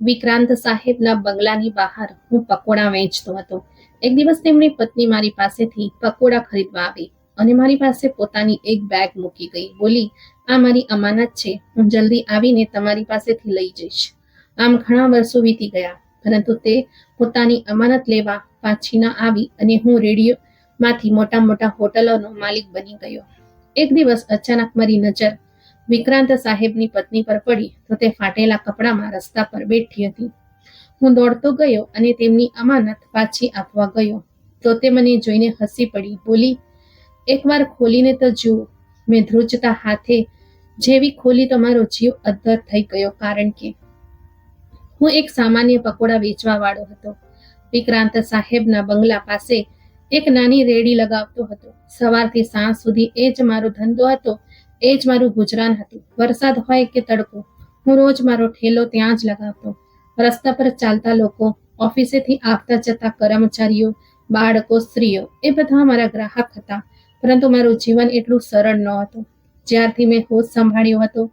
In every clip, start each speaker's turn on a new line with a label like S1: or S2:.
S1: વિક્રાંત સાહેબના બંગલાની બહાર હું પકોડા વેચતો હતો. એક દિવસ તેમની પત્ની મારી પાસેથી પકોડા ખરીદવા આવી અને મારી પાસે પોતાની એક બેગ મૂકી ગઈ. બોલી, આ મારી અમાનત છે, હું જલ્દી આવીને તમારી પાસેથી લઈ જઈશ. આમ ઘણા વર્ષો વીતી ગયા, પરંતુ તે પોતાની અમાનત લેવા પાછી ન આવી અને હું રેડિયોમાંથી મોટા મોટા હોટલોનો માલિક બની ગયો. એક દિવસ અચાનક મારી નજર વિક્રાંત સાહેબની પત્ની પર પડી તો તે ફાટેલા કપડામાં રસ્તા પર બેઠી હતી. હું દોડતો ગયો અને તેમની અમાનત પાછી આપવા ગયો તો તે મને જોઈને હસી પડી. બોલી, એકવાર ખોલીને તો જુઓ. મેં ધ્રુજતા હાથે જેવી ખોલી તો મારો જીવ અદ્ધર થઈ ગયો, કારણ કે હું એક સામાન્ય પકોડા વેચવા વાળો હતો. વિક્રાંત સાહેબના બંગલા પાસે એક નાની રેડી લગાવતો હતો. સવારથી સાંજ સુધી એ જ મારો ધંધો હતો, એ જ મારું ગુજરાન હતું. વરસાદ હોય કે તડકો, હું રોજ મારો ઠેલો ત્યાં જ લગાવતો. રસ્તા પર ચાલતા લોકો, ઓફિસેથી આવતા જતા કર્મચારીઓ, બાળકો, સ્ત્રીઓ, એ બધા મારા ગ્રાહક હતા. પરંતુ મારું જીવન એટલું સરળ નહોતું. જ્યારથી મેં હોશ સંભાળ્યો હતો,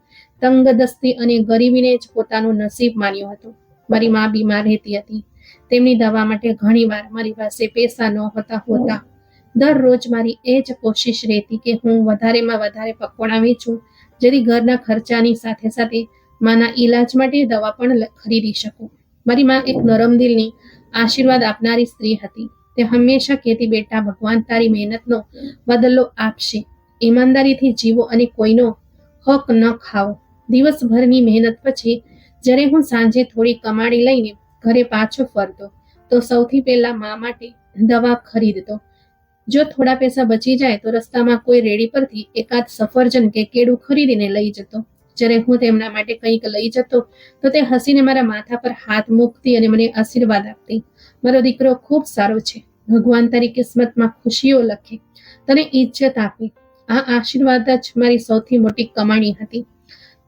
S1: તંગદસ્તી અને ગરીબીને જ પોતાનું નસીબ માન્યું હતું. મારી મા બીમાર રહેતી હતી. તેમની દવા માટે ઘણીવાર મારી પાસે પૈસા નહોતા હોતા. દરરોજ મારી એ જ કોશિશ રહેતી કે હું વધારેમાં વધારે પકોડા વેચું, જેથી ઘરના ખર્ચાની સાથે સાથે માના ઈલાજ માટે દવા પણ ખરીદી શકું. મારી મા એક નરમ દિલની, આશીર્વાદ આપનારી સ્ત્રી હતી. તે હંમેશા કહેતી, બેટા, ભગવાન તારી મહેનતનો બદલો આપશે. ઈમાનદારીથી જીવો અને કોઈનો હક ન ખાઓ. દિવસભરની મહેનત પછી જ્યારે હું સાંજે થોડી કમાણી લઈને ઘરે પાછો ફરતો તો સૌથી પહેલા મા માટે દવા ખરીદતો. જો થોડા પૈસા બચી જાય તો રસ્તામાં કોઈ રેડી પરથી એકાદ સફરજન કે કેળું ખરીદીને લઈ જતો. જ્યારે હું તેમના માટે કંઈક લઈ જતો તો તે હસીને મારા માથા પર હાથ મૂકતી અને મને આશીર્વાદ આપતી. મારો દીકરો ખૂબ સારો છે, ભગવાન તારી કિસ્મતમાં ખુશીઓ લખે, તને ઇજ્જત આપે. આ આશીર્વાદ જ મારી સૌથી મોટી કમાણી હતી.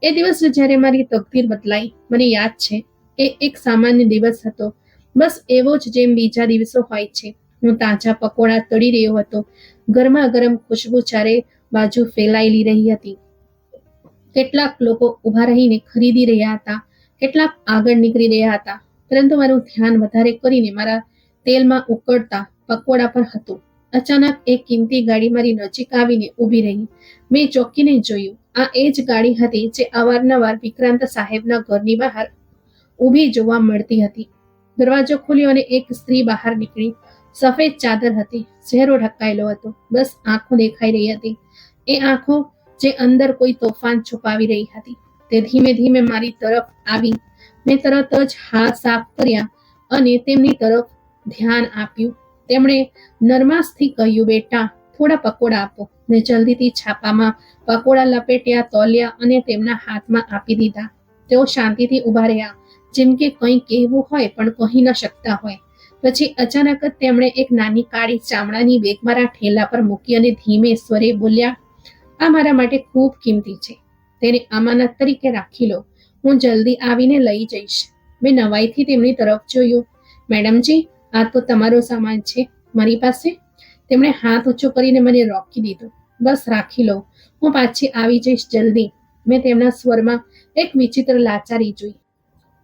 S1: એ દિવસ જ્યારે મારી તકદીર બદલાઈ, મને યાદ છે, એ એક સામાન્ય દિવસ હતો, બસ એવો જ જેમ બીજા દિવસો હોય છે. હું તાજા પકોડા તળી રહ્યો હતો. ગરમા ગરમ ખુશ્બુ ચારે બાજુ ફેલાયેલી રહી હતી. કેટલાક લોકો ઊભા રહીને ખરીદી રહ્યા હતા, કેટલાક આગળ નીકળી રહ્યા હતા, પરંતુ મારું ધ્યાન વધારે કરીને મારા તેલમાં ઉકળતા પકોડા પર હતું. અચાનક એક કિંમતી ગાડી મારી નજીક આવીને ઊભી રહી. મેં ચોંકીને જોયું. આ એ જ ગાડી હતી જે અવારનવાર વિક્રાંત સાહેબના ઘરની બહાર ઊભી જોવા મળતી હતી. દરવાજો ખોલ્યો અને એક સ્ત્રી બહાર નીકળી. સફેદ ચાદર હતી, ચહેરો ઢંકાયેલો હતો, બસ આંખો દેખાઈ રહી હતી. એ આંખો જે અંદર કોઈ તોફાન છુપાવી રહી હતી. તે ધીમે ધીમે મારી તરફ આવી. મેં તરત જ હાથ સાફ કર્યા અને તેમની તરફ ધ્યાન આપ્યું. તેમણે નરમાશથી કહ્યું, બેટા, થોડા પકોડા આપો. મેં જલ્દીથી છાપામાં પકોડા લપેટ્યા, તોલ્યા અને તેમના હાથમાં આપી દીધા. તેઓ શાંતિથી ઊભા રહ્યા, જેમ કે કંઈ કહેવું હોય પણ કહી ન શકતા હોય. પછી અચાનક જ તેમણે એક નાની કાળી ચામડાની બેગ મારા ઠેલા પર મૂકી અને ધીમે સ્વરે બોલ્યા, આ મારા માટે ખૂબ કિંમતી છે, તેને અમાનત તરીકે રાખી લો, હું જલ્દી આવીને લઈ જઈશ. મેં નવાઈથી તેમની તરફ જોયું. મેડમજી, આ તો તમારો સામાન છે મારી પાસે. તેમણે હાથ ઊંચો કરીને મને રોકી દીધો. બસ રાખી લો, હું પાછી આવી જઈશ જલ્દી. મેં તેમના સ્વરમાં એક વિચિત્ર લાચારી જોઈ,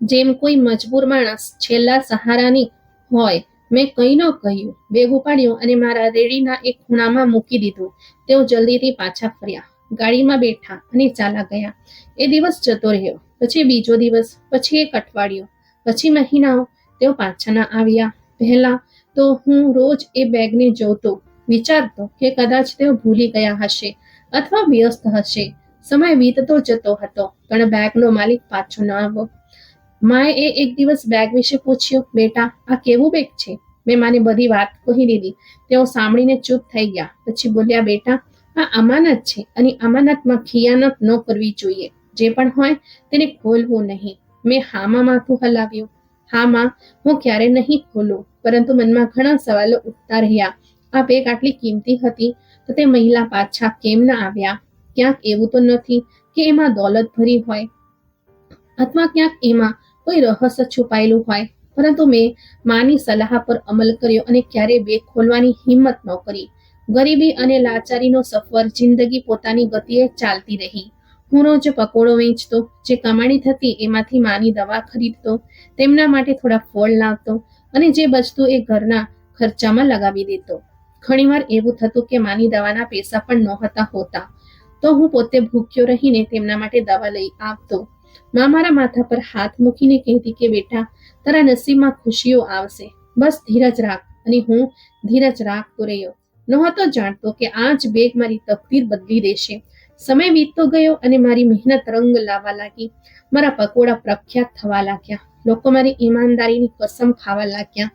S1: જેમ કોઈ મજબૂર માણસ છેલ્લા સહારાની હોય. મેં કંઈ ન કહ્યું, બેગ ઉપાડ્યો અને મારા રેડીના એક ખૂણામાં મૂકી દીધું. તેઓ જલ્દીથી પાછા ફર્યા, ગાડીમાં બેઠા અને ચાલા ગયા. એ દિવસ જતો રહ્યો. પછી બીજો દિવસ, પછી એક અઠવાડિયું, પછી મહિનાઓ. તેઓ પાછા ન આવ્યા. પહેલા તો હું રોજ એ બેગને જોતો, વિચારતો કે કદાચ તેઓ ભૂલી ગયા હશે અથવા વ્યસ્ત હશે. સમય વીતતો જતો હતો, પણ બેગનો માલિક પાછો ન આવ્યો. માએ એક દિવસ બેગ વિશે પૂછ્યું, બેટા, આ કેવું બેગ છે? મેં માને બધી વાત કહી દીધી. તેઓ સાંભળીને ચૂપ થઈ ગયા. પછી બોલ્યા, બેટા, આ અમાનત છે અને અમાનતમાં ખિયાનત ન કરવી જોઈએ. જે પણ હોય તેને ખોલવું નહીં. મેં હામાં માથું હલાવ્યું. હા માં, હું ક્યારે નહીં ખોલું. પરંતુ મનમાં ઘણા સવાલો ઉઠતા રહ્યા. આ બેગ આટલી કિંમતી હતી તો તે મહિલા પાછા કેમ ન આવ્યા? ક્યાંક એવું તો નથી કે એમાં દોલત ભરી હોય, અથવા ક્યાંક એમાં કોઈ રહસ્ય છુપાયેલું હોય? પરંતુ મેં માની સલાહ પર અમલ કર્યો અને ક્યારેય બેગ ખોલવાની હિંમત ન કરી. ગરીબી અને લાચારીનો સફર, જિંદગી પોતાની ગતિએ ચાલતી રહી. હું રોજ પકોડો વેચતો, જે કમાણી થતી એમાંથી માની દવા ખરીદતો, તેમના માટે થોડા ફળ લાવતો અને જે બચતું એ ઘરના ખર્ચામાં લગાવી દેતો. ઘણીવાર એવું થતું કે માની દવાના પૈસા પણ નહોતા હોતા, તો હું પોતે ભૂખ્યો રહીને તેમના માટે દવા લઈ આવતો. મા મારા માથા પર હાથ મૂકીને કહેતી કે બેટા, તારા નસીબમાં ખુશીઓ આવશે, બસ ધીરજ રાખ. અને હું ધીરજ રાખતો રહ્યો. નહોતો જાણતો કે આ જ બેગ મારી તકદીર બદલી દેશે. સમય વીતતો ગયો અને મારી મહેનત રંગ લાવવા લાગી. મારા પકોડા પ્રખ્યાત થવા લાગ્યા. લોકો મારી ઈમાનદારીની કસમ ખાવા લાગ્યા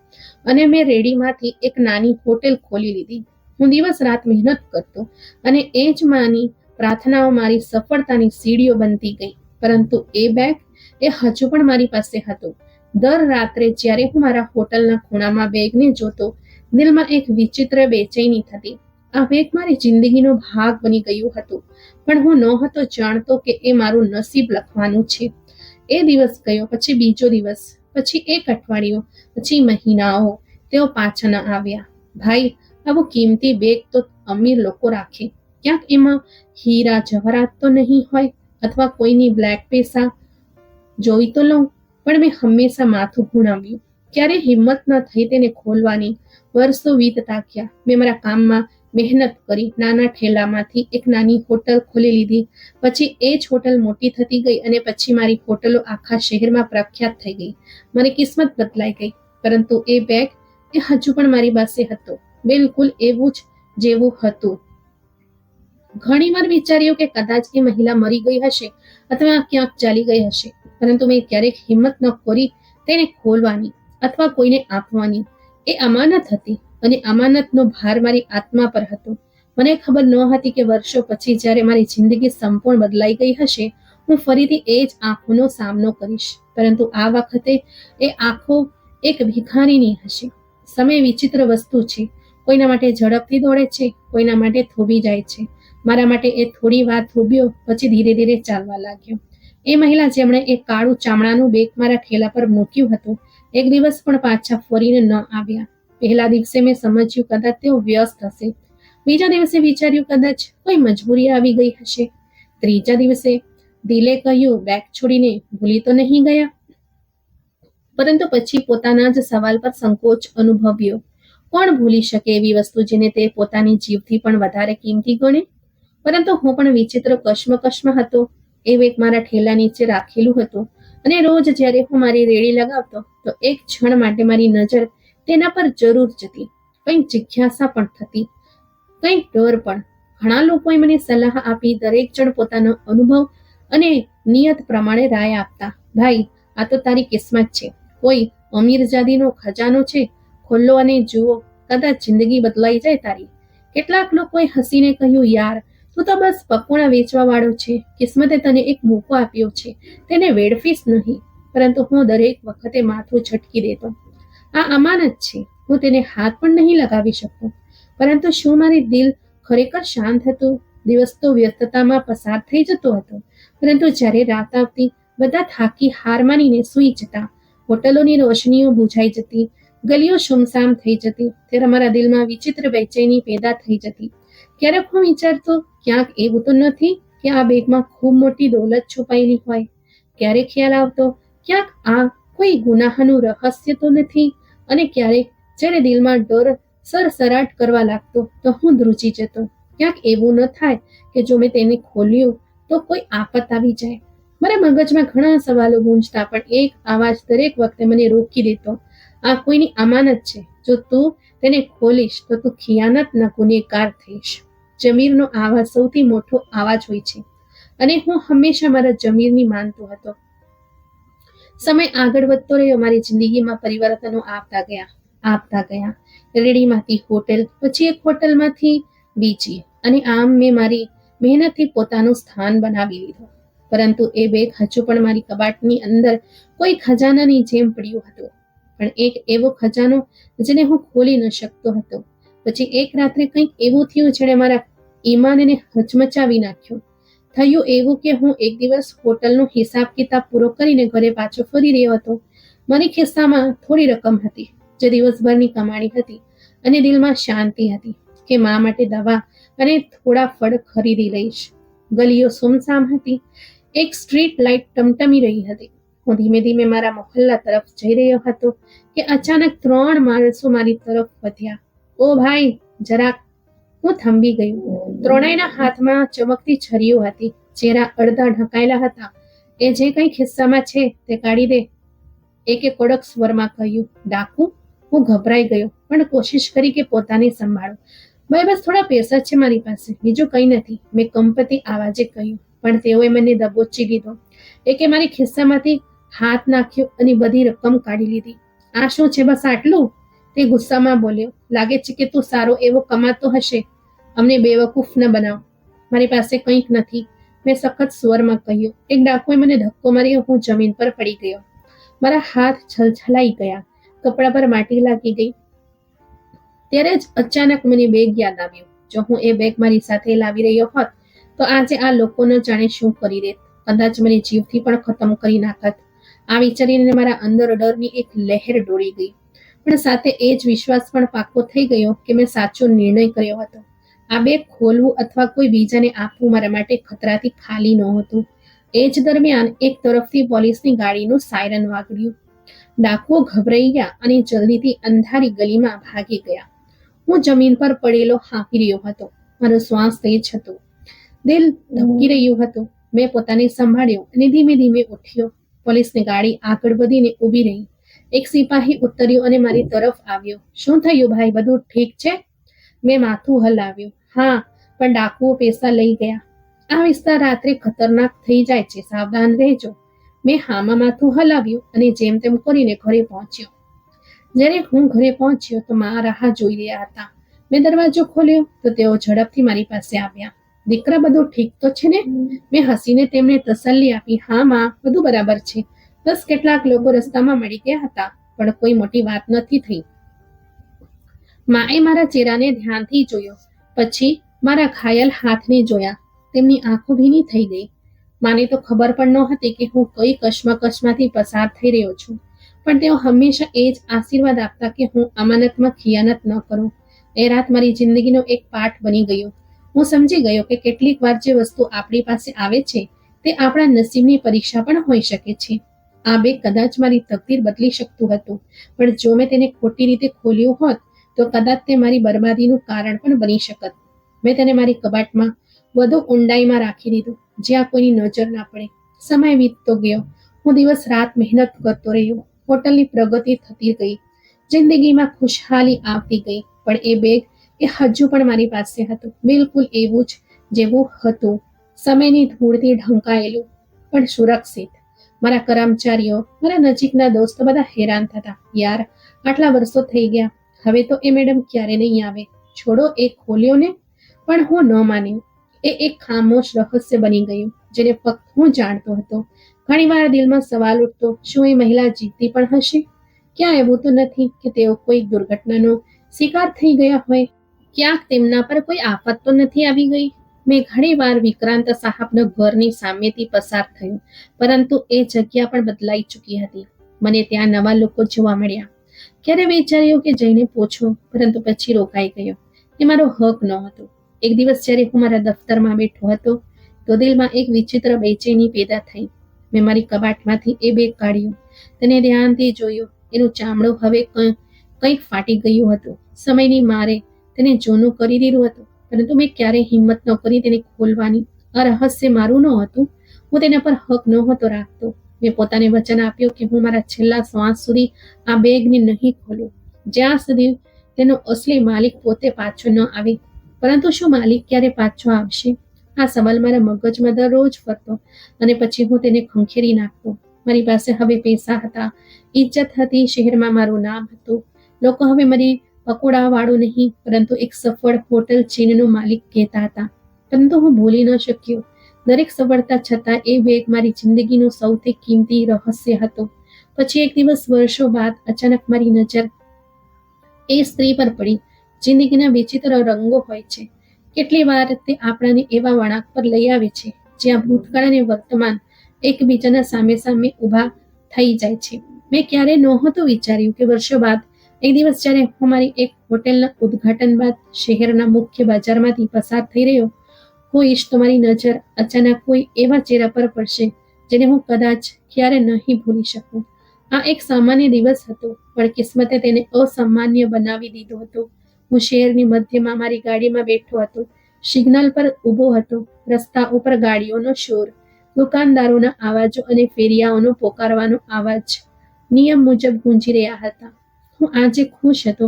S1: અને મેં રેડીમાંથી એક નાની હોટેલ ખોલી લીધી. હું દિવસ રાત મહેનત કરતો અને એ જ માની પ્રાર્થનાઓ મારી સફળતાની સીડીઓ બનતી ગઈ. પરંતુ એ બેગ એ હજુ પણ મારી પાસે હતું. દર રાત્રે જ્યારે હું મારા હોટલના ખૂણામાં બેગને જોતો, દિલમાં એક વિચિત્ર બેચેની થતી. આ બેગ મારી જિંદગીનો ભાગ બની ગયું હતું, પણ હું નહોતો જાણતો કે એ મારું નસીબ લખવાનું છે. એ દિવસ ગયો, પછી બીજો દિવસ, પછી એક અઠવાડિયું, પછી મહિનાઓ. તેઓ પાછા ન આવ્યા. ભાઈ, આવું કિંમતી બેગ તો અમીર લોકો રાખે. ક્યાંક એમાં હીરા જવાહરાત તો નહીં હોય, અથવા કોઈની બ્લેક પૈસા જોઈ તો લઉં. પણ મેં હંમેશા માથું ઘૂણાવ્યું. ક્યારેય હિંમત ન થઈ તેને ખોલવાની. વર્ષો વીતતા ગયા. મેં મારા કામમાં મહેનત કરી, નાના ઠેલામાંથી એક નાની હોટલ ખોલી લીધી. પછી એ જ હોટલ મોટી થતી ગઈ અને પછી મારી હોટલો આખા શહેરમાં પ્રખ્યાત થઈ ગઈ. મારી કિસ્મત બદલાઈ ગઈ. પરંતુ એ બેગ એ હજુ પણ મારી પાસે હતો, બિલકુલ એવું જ જેવું હતું. ઘણીવાર વિચાર્યું કે કદાચ એ મહિલા મરી ગઈ હશે અથવા ક્યાંક ચાલી ગઈ હશે, પરંતુ મેં ક્યારેક હિંમત ન કરી તેને ખોલવાની અથવા કોઈને આપવાની. એ અમાનત હતી અને અમાનતનો ભાર મારી આત્મા પર હતો. મને ખબર નહોતી કે વર્ષો પછી જ્યારે મારી જિંદગી સંપૂર્ણ બદલાઈ ગઈ હશે, હું ફરીથી એ જ આંખોનો સામનો કરીશ. પરંતુ આ વખતે એ આંખો એક ભિખારીની હશે. સમય વિચિત્ર વસ્તુ છે. કોઈના માટે ઝડપથી દોડે છે, કોઈના માટે થોભી જાય છે. મારા માટે એ થોડી વાર થોભ્યો, પછી ધીરે ધીરે ચાલવા લાગ્યો. એ મહિલા જેમણે એક કાળું ચામડાનું બેગ મારા ઠેલા પર મૂક્યું હતું, એક દિવસ પણ પાછા ફરીને ન આવ્યા. પહેલા દિવસે મેં સમજ્યું કદાચ તેઓ વ્યસ્ત હશે. બીજા દિવસે વિચાર્યું કદાચ કોઈ મજબૂરી આવી ગઈ હશે. ત્રીજા દિવસે દિલે કહ્યું, બેગ છોડીને ભૂલી તો નહીં ગયા? પરંતુ પછી પોતાના જ સવાલ પર સંકોચ અનુભવ્યો. કોણ ભૂલી શકે એવી વસ્તુ જેને તે પોતાની જીવથી પણ વધારે કિંમતી ગણે? પરંતુ હું પણ વિચિત્ર કશ્મકશમાં હતો. એ બેગ મારા ઠેલા નીચે રાખેલું હતું અને રોજ જ્યારે હું મારી રેડી લગાવતો, તો એક ક્ષણ માટે મારી નજર તેના પર જરૂર જતી. કંઈક જિજ્ઞાસા પણ થતી, કંઈક ડર પણ. ઘણા લોકોએ મને સલાહ આપી, દરેક જણ પોતાનો અનુભવ અને નિયત પ્રમાણે રાય આપતા. ભાઈ, આ તો તારી કિસ્મત છે. કોઈ અમીરજાદીનો ખજાનો છે, ખોલો અને જુઓ, કદાચ જિંદગી બદલાઈ જાય તારી. કેટલાક લોકોએ હસીને કહ્યું, યાર, તું તો બસ પકોડા વેચવા વાળો છે. કિસ્મતે તને એક મોકો આપ્યો છે, તેને વેડફીશ નહીં. પરંતુ હું દરેક વખતે માથું ઝટકી દેતો. આ અમાનત છે, હું તેને હાથ પણ નહીં લગાવી શકતો. પરંતુ શું મારી દિલ ખરેખર શાંત હતું? દિવસ તો વ્યસ્તતામાં પસાર થઈ જતો હતો, પરંતુ જ્યારે રાત આવતી, બધા થાકી હાર માનીને સૂઈ જતા. હોટલોની રોશનીઓ બુઝાઈ જતી, ગલીઓ સુમસામ થઈ જતી, ત્યારે મારા દિલમાં વિચિત્ર બેચેની પેદા થઈ જતી. ક્યારેક હું વિચારતો, ક્યાંક એવું તો નથી કે આ બેગમાં ખૂબ મોટી દોલત છુપાયેલી હોય? ક્યારેક ખ્યાલ આવતો, ક્યાંક આ કોઈ ગુનાહનું રહસ્ય તો નથી? અને ક્યારેક જ્યારે દિલમાં ડર સરસરાટ કરવા લાગતો, તો હું ધ્રુજી જતો. ક્યાંક એવું ન થાય કે જો મેં તેને ખોલ્યું તો કોઈ આફત આવી જાય? મારા મગજમાં ઘણા સવાલો ગૂંજતા, પણ એક આવાજ દરેક વખતે મને રોકી દેતો, આ કોઈની અમાનત છે. જો તું તેને ખોલીશ તો તું ખિયાનતના ગુનેગાર થઈશ. જમીરનો આવાજ સૌથી મોટો આવાજ હોય છે અને હું હંમેશા મારા જમીરની માનતો હતો. સમય આગળ વધતો રહ્યો. મારી જિંદગીમાં પરિવર્તનો આવતા ગયા. રેડીમાંથી હોટેલ, પછી એક હોટલમાંથી બીજી, અને આમ મેં મારી મહેનતથી પોતાનું સ્થાન બનાવી લીધું. પરંતુ એ બેગ હજુ પણ મારી કબાટની અંદર કોઈ ખજાનાની જેમ પડ્યું હતું. પણ એક એવો ખજાનો જેને હું ખોલી ન શકતો હતો. પછી એક રાત્રે કંઈક એવું થયું જેણે મારા ઈમાનને હચમચાવી નાખ્યો. થયું એવું કે હું એક દિવસ હોટલનો હિસાબ કિતાબ પૂરો કરીને ઘરે પાછો ફરી રહ્યો હતો. મારી ખિસ્સામાં થોડી રકમ હતી, જે દિવસભરની કમાણી હતી, અને દિલમાં શાંતિ હતી કે મા માટે દવા અને થોડા ફળ ખરીદી લઈશ. ગલીઓ સુમસામ હતી. એક સ્ટ્રીટ લાઇટ ટમટમી રહી હતી. હું ધીમે ધીમે મારા મોહલ્લા તરફ જઈ રહ્યો હતો કે અચાનક 3 માણસો મારી તરફ વધ્યા. ઓ ભાઈ, જરાક! હું થંભી ગયું. ત્રણેયના હાથમાં ચમકતી છરીઓ હતી. ચહેરા અડધા ઢંકાયેલા હતા. એ જે કંઈ ખિસ્સામાં છે તે કાઢી દે, એકે કડક સ્વરમાં કહ્યું. ડાકુ? હું ગભરાઈ ગયો, પણ કોશિશ કરી કે પોતાને સંભાળું. ભાઈ, બસ થોડા પૈસા છે મારી પાસે, બીજું કંઈ નથી, મેં કંપતી આવાજે કહ્યું. પણ તેઓએ મને દબોચી લીધો. એકે મારી ખિસ્સામાંથી હાથ નાખ્યો અને બધી રકમ કાઢી લીધી. આ શું છે, બસ આટલું? તે ગુસ્સામાં બોલ્યો. લાગે છે કે તું સારો એવો કમાતો હશે, અમને બેવકૂફ ન બનાવ. મારી પાસે કંઈક નથી, મેં સખત સ્વરમાં કહ્યું. એક ડાકુએ મને ધક્કો માર્યો. હું જમીન પર પડી ગયો. મારા હાથ છલછલાઈ ગયા, કપડા પર માટી લાગી ગઈ. ત્યારે જ અચાનક મને બેગ યાદ આવ્યું. જો હું એ બેગ મારી સાથે લાવી રહ્યો હોત તો આજે આ લોકો ન જાણે શું કરી દેત. કદાચ મને જીવથી પણ ખતમ કરી નાખત. આ વિચારીને મારા અંદર ડરની એક લહેર દોડી ગઈ, પણ સાથે એ જ વિશ્વાસ પણ પાક્કો થઈ ગયો કે મેં સાચો નિર્ણય કર્યો હતો. આ બેગ ખોલવું અથવા કોઈ બીજાને આપવું મારા માટે ખતરાથી ખાલી નહોતું. એ જ દરમિયાન એક તરફથી પોલીસની ગાડીનું સાયરન વાગ્યું. ડાકુઓ ગભરાઈ ગયા અને જલ્દીથી અંધારી ગલીમાં ભાગી ગયા. હું જમીન પર પડેલો હાંફી રહ્યો હતો. મારો શ્વાસ તેજ હતો, દિલ ધબકી રહ્યું હતું. મેં પોતાને સંભાળ્યો અને ધીમે ધીમે ઉઠ્યો. પોલીસની ગાડી આગળ વધીને ઊભી રહી. એક સિપાહી ઉતર્યો અને મારી તરફ આવ્યો. શું થયું ભાઈ, બધું ઠીક છે? મેં માથું હલાવ્યું. હા, પણ ડાકુઓ પૈસા લઈ ગયા. આ વિસ્તાર રાત્રે ખતરનાક થઈ જાય છે, સાવધાન રહેજો. મેં હામાં માથું હલાવ્યું અને જેમ તેમ કરીને ઘરે પહોંચ્યો. જ્યારે હું ઘરે પહોંચ્યો તો મા રાહ જોઈ રહ્યા હતા. મેં દરવાજો ખોલ્યો તો તેઓ ઝડપથી મારી પાસે આવ્યા. દીકરા, બધું ઠીક તો છે ને? મેં હસીને તેમને તસલ્લી આપી. હા માં, બધું બરાબર છે. બસ કેટલાક લોકો રસ્તામાં મળી ગયા હતા, પણ કોઈ મોટી વાત નથી થઈ. માએ મારા ચહેરાને ધ્યાનથી જોયો, પછી મારા ઘાયલ હાથને જોયા. તેમની આંખો ભીની થઈ ગઈ. માને તો ખબર પણ નહોતી કે હું કઈ કશ્મકશમાંથી પસાર થઈ રહ્યો છું, પણ તેઓ હંમેશા એ જ આશીર્વાદ આપતા કે હું અમાનતમાં ખિયાનત ન કરું. એ રાત મારી જિંદગીનો એક પાઠ બની ગયો. હું સમજી ગયો કે કેટલીક વાર જે વસ્તુ આપણી પાસે આવે છે તે આપણા નસીબની પરીક્ષા પણ હોઈ શકે છે. આ બેગ કદાચ મારી તકદીર બદલી શકતું હતું, પણ જો મેં તેને ખોટી રીતે ખોલ્યું હોત તો કદાચ તે મારી બરબાદીનું કારણ પણ બની શકત. મેં તેને મારી કબાટમાં વધુ ઊંડાઈમાં રાખી દીધું, જ્યાં કોઈની નજર ના પડે. સમય વીતતો ગયો. હું દિવસ રાત મહેનત કરતો રહ્યો. હોટલની પ્રગતિ થતી ગઈ. જિંદગીમાં ખુશહાલી આવતી ગઈ. પણ એ બેગ, એ હજુ પણ મારી પાસે હતું, બિલકુલ એવું જ જેવું હતું. સમયની ધૂળથી ઢંકાયેલું, પણ સુરક્ષિત. મારા કર્મચારીઓ, મારા નજીકના દોસ્તો બધા હેરાન થતા. યાર, આટલા વર્ષો થઈ ગયા, હવે તો એ મેડમ ક્યારે નહીં આવે. છોડો, એ ખોલ્યો ને. પણ હું ન માન્યું. એ એક ખામોશ રહસ્ય બની ગયું, જેને ફક્ત હું જાણતો હતો. ઘણીવાર દિલમાં સવાલ ઉઠતો, શું એ મહિલા જીવતી પણ હશે? ક્યાં એવું તો નથી કે તેઓ કોઈ દુર્ઘટનાનો શિકાર થઈ ગયા હોય? ક્યાંક તેમના પર કોઈ આફત તો નથી આવી ગઈ? મેં ઘણીવાર વિક્રાંત સાહેબના ઘરની સામેથી પસાર થયું, પરંતુ એ જગ્યા પણ બદલાઈ ચૂકી હતી. મને ત્યાં નવા લોકો જોવા મળ્યા. ક્યારે વિચાર્યું કે જઈને પૂછું, પરંતુ પછી રોકાઈ ગયો. એ મારો હક નહોતો. એક દિવસ જ્યારે હું મારા દફતરમાં બેઠો હતો તો દિલમાં એક વિચિત્ર બેચેની પેદા થઈ. મેં મારી કબાટમાંથી એ બેગ કાઢ્યું, તેને ધ્યાનથી જોયું. એનું ચામડું હવે કંઈક ફાટી ગયું હતું. સમયની મારે તેને જૂનું કરી દીધું હતું, પરંતુ મેં ક્યારેય હિંમત ન કરી તેને ખોલવાની. આ રહસ્ય મારું ન હતું. હું તેના પર હક નહોતો રાખતો. મેં પોતાને વચન આપ્યું કે હું મારા છેલ્લા શ્વાસ સુધી આ બેગને નહીં ખોલું, જ્યાં સુધી તેનો અસલી માલિક પોતે પાછો ન આવે. પરંતુ શું માલિક ક્યારે પાછો આવશે? આ સવાલ મારા મગજમાં દરરોજ ફરતો, અને પછી હું તેને ખંખેરી નાખતો. મારી પાસે હવે પૈસા હતા, ઇજ્જત હતી, શહેરમાં મારું નામ હતું. લોકો હવે મારી પકોડાવાળું નહીં, પરંતુ એક સફળ હોટલ ચેનનો માલિક કહેતા હતા. પરંતુ હું ભૂલી ન શક્યો. દરેક સફળતા છતાં એ બેગ મારી જિંદગીનું સૌથી કિંમતી રહસ્ય હતો. પછી એક દિવસ, વર્ષો બાદ, અચાનક મારી નજર એ સ્ત્રી પર પડી. જિંદગીના વિચિત્ર રંગો હોય છે. કેટલી વાર તે આપણાને એવા વળાંક પર લઈ આવે છે જ્યાં ભૂતકાળ અને વર્તમાન એકબીજાના સામે સામે ઊભા થઈ જાય છે. મેં ક્યારે નહોતું વિચાર્યું કે વર્ષો બાદ એક દિવસ જ્યારે હું મારી એક હોટેલના ઉદ્ઘાટન બાદ શહેરના મુખ્ય બજારમાંથી પસાર થઈ રહ્યો હોઈશ તો મારી નજર અચાનક કોઈ એવા ચહેરા પર પડશે જેને હું કદાચ ક્યારે નહીં ભૂલી શકું. આ એક સામાન્ય દિવસ હતો, પણ કિસ્મતે તેને અસામાન્ય બનાવી દીધો હતો. હું શહેરની મધ્યમાં મારી ગાડીમાં બેઠો હતો. સિગ્નલ પર ઊભો હતો. રસ્તા ઉપર ગાડીઓનો શોર, દુકાનદારોના અવાજો અને ફેરિયાઓનો પોકારવાનો અવાજ નિયમ મુજબ ગુંજી રહ્યા હતા. હું આજે ખુશ હતો.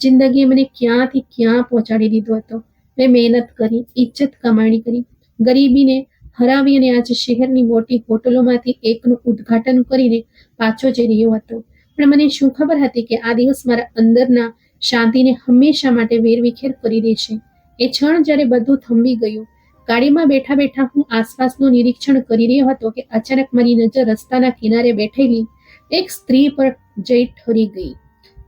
S1: જિંદગીએ મને ક્યાંથી ક્યાં પહોંચાડી દીધો હતો. મેં મહેનત કરી, ઇજ્જત કમાણી કરી, ગરીબીને હરાવી અને આજે શહેરની મોટી હોટલોમાંથી એકનું ઉદ્ઘાટન કરીને પાછો જઈ રહ્યો હતો. પણ મને શું ખબર હતી કે આ દિવસ મારા અંદરના શાંતિને હંમેશા માટે વેરવિખેર કરી દેશે. એ ક્ષણ જ્યારે બધું થંભી ગયું, ગાડીમાં બેઠા બેઠા હું આસપાસનું નિરીક્ષણ કરી રહ્યો હતો કે અચાનક મારી નજર રસ્તાના કિનારે બેઠેલી એક સ્ત્રી પર જઈ ઠરી ગઈ.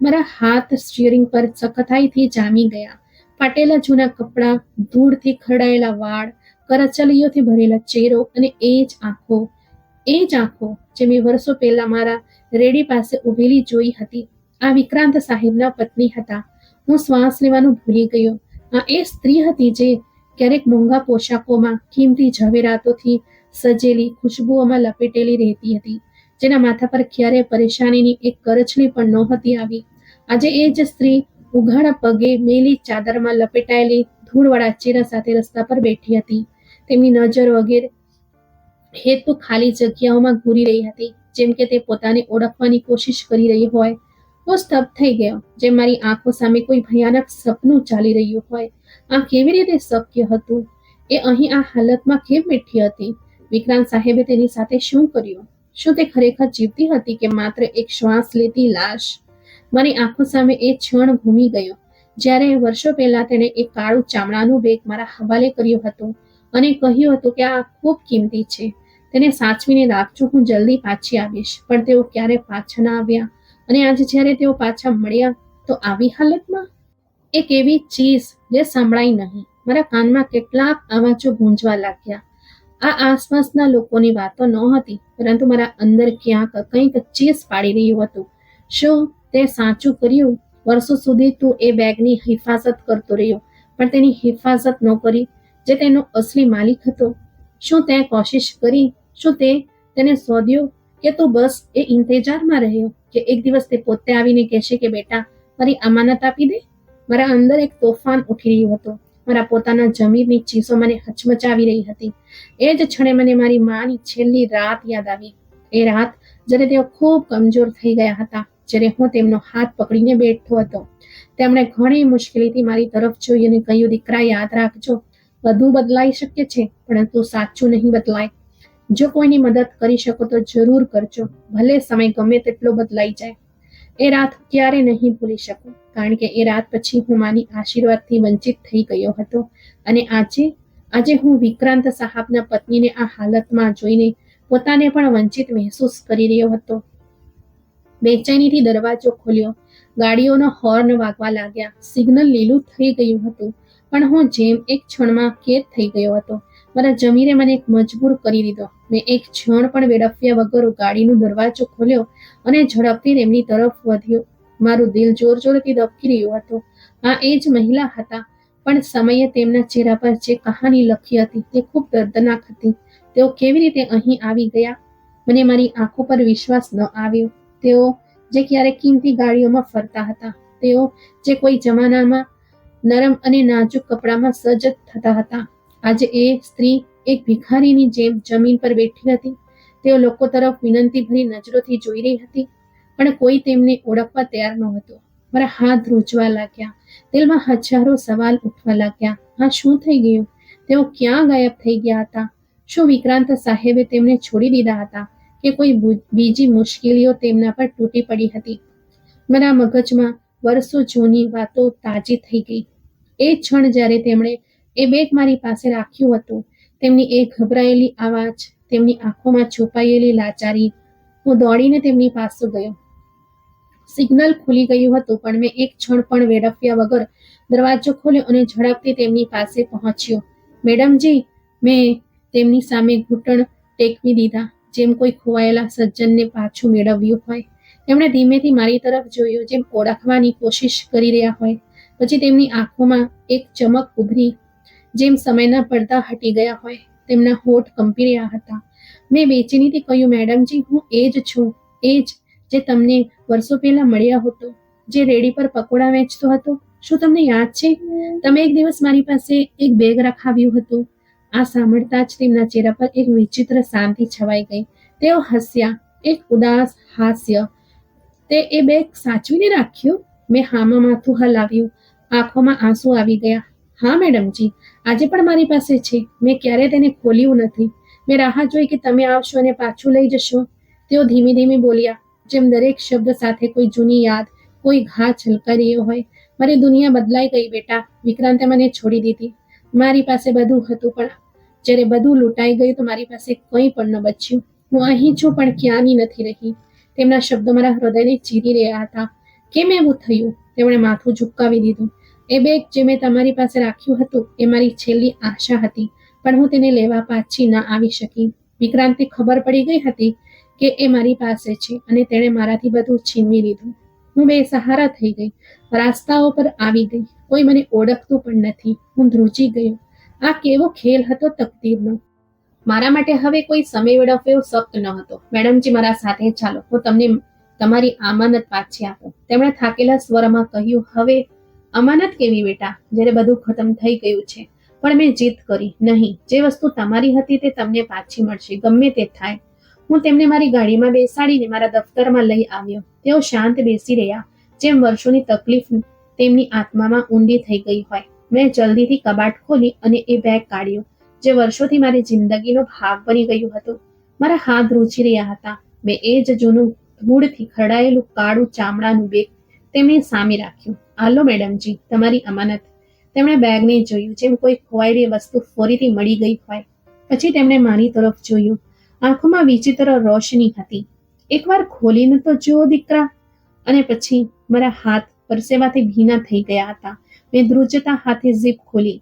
S1: મારા હાથ સ્ટીયરિંગ પર સખતાઈથી જામી ગયા. ફાટેલા જૂના કપડાં, ધૂળથી ખરડાયેલા વાળ, કરચલીઓથી ભરેલા ચહેરો અને એ જ આંખો જે મેં વર્ષો પહેલા મારા રેડી પાસે ઊભેલી જોઈ હતી. આ વિક્રાંત સાહેબના પત્ની હતા. હું શ્વાસ લેવાનું ભૂલી ગયો. આ એ સ્ત્રી હતી જે ક્યારેક મોંઘા પોશાકોમાં, કિંમતી ઝવેરાતોથી સજેલી, ખુશ્બુઓમાં લપેટેલી રહેતી હતી, જેના માથા પર ક્યારેય પરેશાનીની એક કરચલી પણ નહોતી આવી. આજે એ જ સ્ત્રી ઉઘાડા પગે, મેલી ચાદરમાં લપેટાયેલી, ધૂળવાળા ચહેરા સાથે રસ્તા પર બેઠી હતી. તેમની નજર વગેરે હેતુ ખાલી જગ્યાઓમાં ઘૂરી રહી હતી, જેમ કે તે પોતાને ઓળખવાની કોશિશ કરી રહી હોય. હું સ્તબ્ધ થઈ ગયો, જેમ મારી આંખો સામે કોઈ ભયાનક સપનું ચાલી રહ્યું હોય. આ કેવી રીતે શક્ય હતું? એ અહીં આ હાલતમાં કેમ બેઠી હતી? વિક્રાંત સાહેબે તેની સાથે શું કર્યું? શું તે ખરેખર જીવતી હતી કે માત્ર એક શ્વાસ લેતી લાશ? મારી આંખો સામે એ ક્ષણ ઘૂમી ગયો જ્યારે વર્ષો પહેલા તેણે એક કાળું ચામડાનું બેગ મારા હવાલે કર્યું હતું અને કહ્યું હતું કે આ ખૂબ કિંમતી છે, તેને સાચવીને રાખજો, હું જલ્દી પાછી આવીશ. પણ તેઓ ક્યારે પાછા ના આવ્યા. અને આજે જ્યારે તેઓ પાછા મળ્યા તો આવી હાલતમાં. એક એવી ચીઝ જે સંભળાઈ નહીં. મારા કાનમાં કેટલાક અવાજો ગૂંજવા લાગ્યા. આ આસપાસના લોકોની વાતો નહોતી, પરંતુ મારા અંદર ક્યાંક કંઈક ચીસ પાડી રહ્યું હતું. શું તે સાચું કર્યું? વર્ષો સુધી તું એ બેગની હિફાજત કરતો રહ્યો, પણ તેની હિફાજત ન કરી જે તેનો અસલી માલિક હતો. શું તે કોશિશ કરી? શું તે તેને શોધ્યો? કે તું બસ એ ઇંતજારમાં રહ્યો કે એક દિવસ તે પોતે આવીને કહેશે કે બેટા, મારી અમાનત આપી દે? મારા અંદર એક તોફાન ઉઠી રહ્યું હતું. મારા પોતાના જમીરની ચીસો મને હચમચાવી રહી હતી. એ જ ક્ષણે મને મારી માની છેલ્લી રાત યાદ આવી. એ રાત જ્યારે તેઓ ખૂબ કમજોર થઈ ગયા હતા, જ્યારે હું તેમનો હાથ પકડીને બેઠો હતો. તેમણે ઘણી મુશ્કેલીથી મારી તરફ જોઈ અને કહ્યું, દીકરા, યાદ રાખજો, બધું બદલાઈ શકે છે, પરંતુ સાચું નહીં બદલાય. જો કોઈની મદદ કરી શકો તો જરૂર કરજો, ભલે સમય ગમે તેટલો બદલાઈ જાય. એ રાત ક્યારે નહીં ભૂલી શકું, કારણ કે એ રાત પછી હું માની આશીર્વાદથી વંચિત થઈ ગયો હતો. અને આજે હું વિક્રાંત સાહેબના પત્નીને આ હાલતમાં જોઈને પોતાને પણ વંચિત મહેસૂસ કરી રહ્યો હતો. બેચેનીથી દરવાજો ખોલ્યો. ગાડીઓનો હોર્ન વાગવા લાગ્યા. સિગ્નલ લીલું થઈ ગયું હતું, પણ હું જેમ એક ક્ષણમાં કેદ થઈ ગયો હતો. મારા જમીરે મને મજબૂર કરી દીધો. મેં એક ક્ષણ પણ વેડફ્યા વગર ગાડીનો દરવાજો ખોલ્યો અને ઝડપથી તેમની તરફ વધ્યો. મારું દિલ જોર જોરથી ધબકી રહ્યું હતું. આ એ જ મહિલા હતા, પણ સમયે તેમના ચહેરા પર જે કહાની લખી હતી તે ખૂબ દર્દનાક હતી. તેઓ કેવી રીતે અહીં આવી ગયા? મને મારી આંખો પર વિશ્વાસ ન આવ્યો. તેઓ જે ક્યારેક કિંમતી ગાડીઓમાં ફરતા હતા, તેઓ જે કોઈ જમાનામાં નરમ અને નાજુક કપડામાં સજ્જ થતા હતા, આજે એ સ્ત્રી એક ભિખારીની જેમ જમીન પર બેઠી હતી. તેઓ લોકો તરફ વિનંતીભરી નજરોથી જોઈ રહી હતી, પણ કોઈ તેમને ઓળખવા તૈયાર નહોતો. મારા હાથ ધ્રુજવા લાગ્યા. દિલમાં હજારો સવાલ ઉઠવા લાગ્યા. આ શું થઈ ગયું? તેઓ ક્યાં ગાયબ થઈ ગયા હતા? શું વિક્રાંત સાહેબે તેમને છોડી દીધા હતા કે કોઈ બીજી મુશ્કેલીઓ તેમના પર તૂટી પડી હતી? મારા મગજમાં વર્ષો જૂની વાતો તાજી થઈ ગઈ. એ ક્ષણ જ્યારે તેમણે એ બેગ મારી પાસે રાખ્યું હતું, તેમની એ ગભરાયેલી આવાજ, તેમની આંખોમાં છુપાયેલી લાચારી. હું દોડીને તેમની પાસે ગયો. સિગ્નલ ખુલી ગયું હતું, પણ મેં એક ક્ષણ પણ વેડફ્યા વગર દરવાજો ખોલ્યો અને ઝડપથી તેમની પાસે પહોંચ્યો. મેડમજી, મેં તેમની સામે ઘૂંટણ ટેકવી દીધા, જેમ કોઈ ખોવાયેલા સજ્જનને પાછું મેળવ્યું હોય. તેમણે ધીમેથી મારી તરફ જોયું, જેમ ઓળખવાની કોશિશ કરી રહ્યા હોય. પછી તેમની આંખોમાં એક ચમક ઉભરી, જેમ સમયના પડદા હટી ગયા હોય. તેમના હોઠ કંપી રહ્યા હતા. મેં બેચેનીથી કહ્યું, મેડમજી, હું એ જ છું, એ જ જે તમને વર્ષો પહેલા મળ્યા હતો, જે રેડી પર પકોડા વેચતો હતો. શું તમને યાદ છે? તમે એક દિવસ મારી પાસે એક બેગ રખાવ્યું હતું. આ સાંભળતા જ તેમના ચહેરા પર એક વિચિત્ર શાંતિ છવાઈ ગઈ. તેઓ હસ્યા, એક ઉદાસ હાસ્ય. તે એ બેગ સાચવીને રાખ્યું? મેં હામાં માથું હલાવ્યું. આંખોમાં આંસુ આવી ગયા. હા મેડમજી, આજે પણ મારી પાસે છે. મેં ક્યારેય તેને ખોલ્યું નથી. મેં રાહ જોઈ કે તમે આવશો અને પાછું લઈ જશો. તેઓ ધીમે ધીમે બોલ્યા, જેમ દરેક શબ્દ સાથે કોઈ જૂની યાદ, કોઈ ઘા છલકાઈ રહ્યો હોય. મારી દુનિયા બદલાઈ ગઈ બેટા. વિક્રાંતે મને છોડી દીધી. મારી પાસે બધું હતું, પણ જ્યારે બધું લૂંટાઈ ગયું તો મારી પાસે કંઈ પણ ન બચ્યું. હું અહીં છું, પણ ક્યાંની નથી રહી. તેમના શબ્દો મારા હૃદયને ચીરી રહ્યા હતા. કેમ એવું થયું? તેમણે માથું ઝુકાવી દીધું. એ બેગ જે મેં તમારી પાસે રાખ્યું હતું, એ મારી છેલ્લી આશા હતી, પણ હું તેને લેવા પાછી ના આવી શકી. વિક્રાંતને ખબર પડી ગઈ હતી કે એ મારી પાસે છે, અને તેણે મારાથી બધું છીનવી લીધું. હું બેસહારા થઈ ગઈ. રાસ્તાઓ પર આવી ગઈ. કોઈ મને ઓળખતું પણ નથી. હું ધ્રુજી ગયો. આ કેવો ખેલ હતો તકદીરનો! મારા માટે હવે કોઈ સમય વેડફવો શક્ત ન હતો. મેડમજી, મારા સાથે ચાલો. હું તમને તમારી અમાનત પાછી આપું. તેમણે થાકેલા સ્વરમાં કહ્યું, હવે અમાનત કેવી બેટા, જ્યારે બધું ખતમ થઈ ગયું છે? પણ મેં જીદ કરી, નહીં, જે વસ્તુ તમારી હતી તે તમને પાછી મળશે, ગમે તે થાય. હું તેમને મારી ગાડીમાં બેસાડીને મારા દફતરમાં લઈ આવ્યો. તેઓ શાંત બેસી રહ્યા, જેમ વર્ષોની તકલીફ તેમની આત્મામાં ઊંડી થઈ ગઈ હોય. મેં જલ્દીથી કબાટ ખોલી અને એ બેગ કાઢ્યું, જે વર્ષોથી મારી જિંદગીનો ભાગ બની ગયું હતું. મારા હાથ ધ્રુજી રહ્યા હતા. મેં એ જ જૂનું ધૂળથી ખરડાયેલું કાળું ચામડાનું બેગ તેમની સામે રાખ્યું. આલો મેડમજી, તમારી અમાનત. તેમણે બેગને જોયું, જેમ કોઈ ખોવાયેલી વસ્તુ ફરીથી મળી ગઈ હોય. પછી તેમણે મારી તરફ જોયું. આંખોમાં વિચિત્ર રોશની હતી. એકવાર ખોલીને તો જુઓ દીકરા. અને પછી મારા હાથ પરસેવાથી ભીના થઈ ગયા હતા. મેં ધ્રુજતા હાથે ઝીપ ખોલી.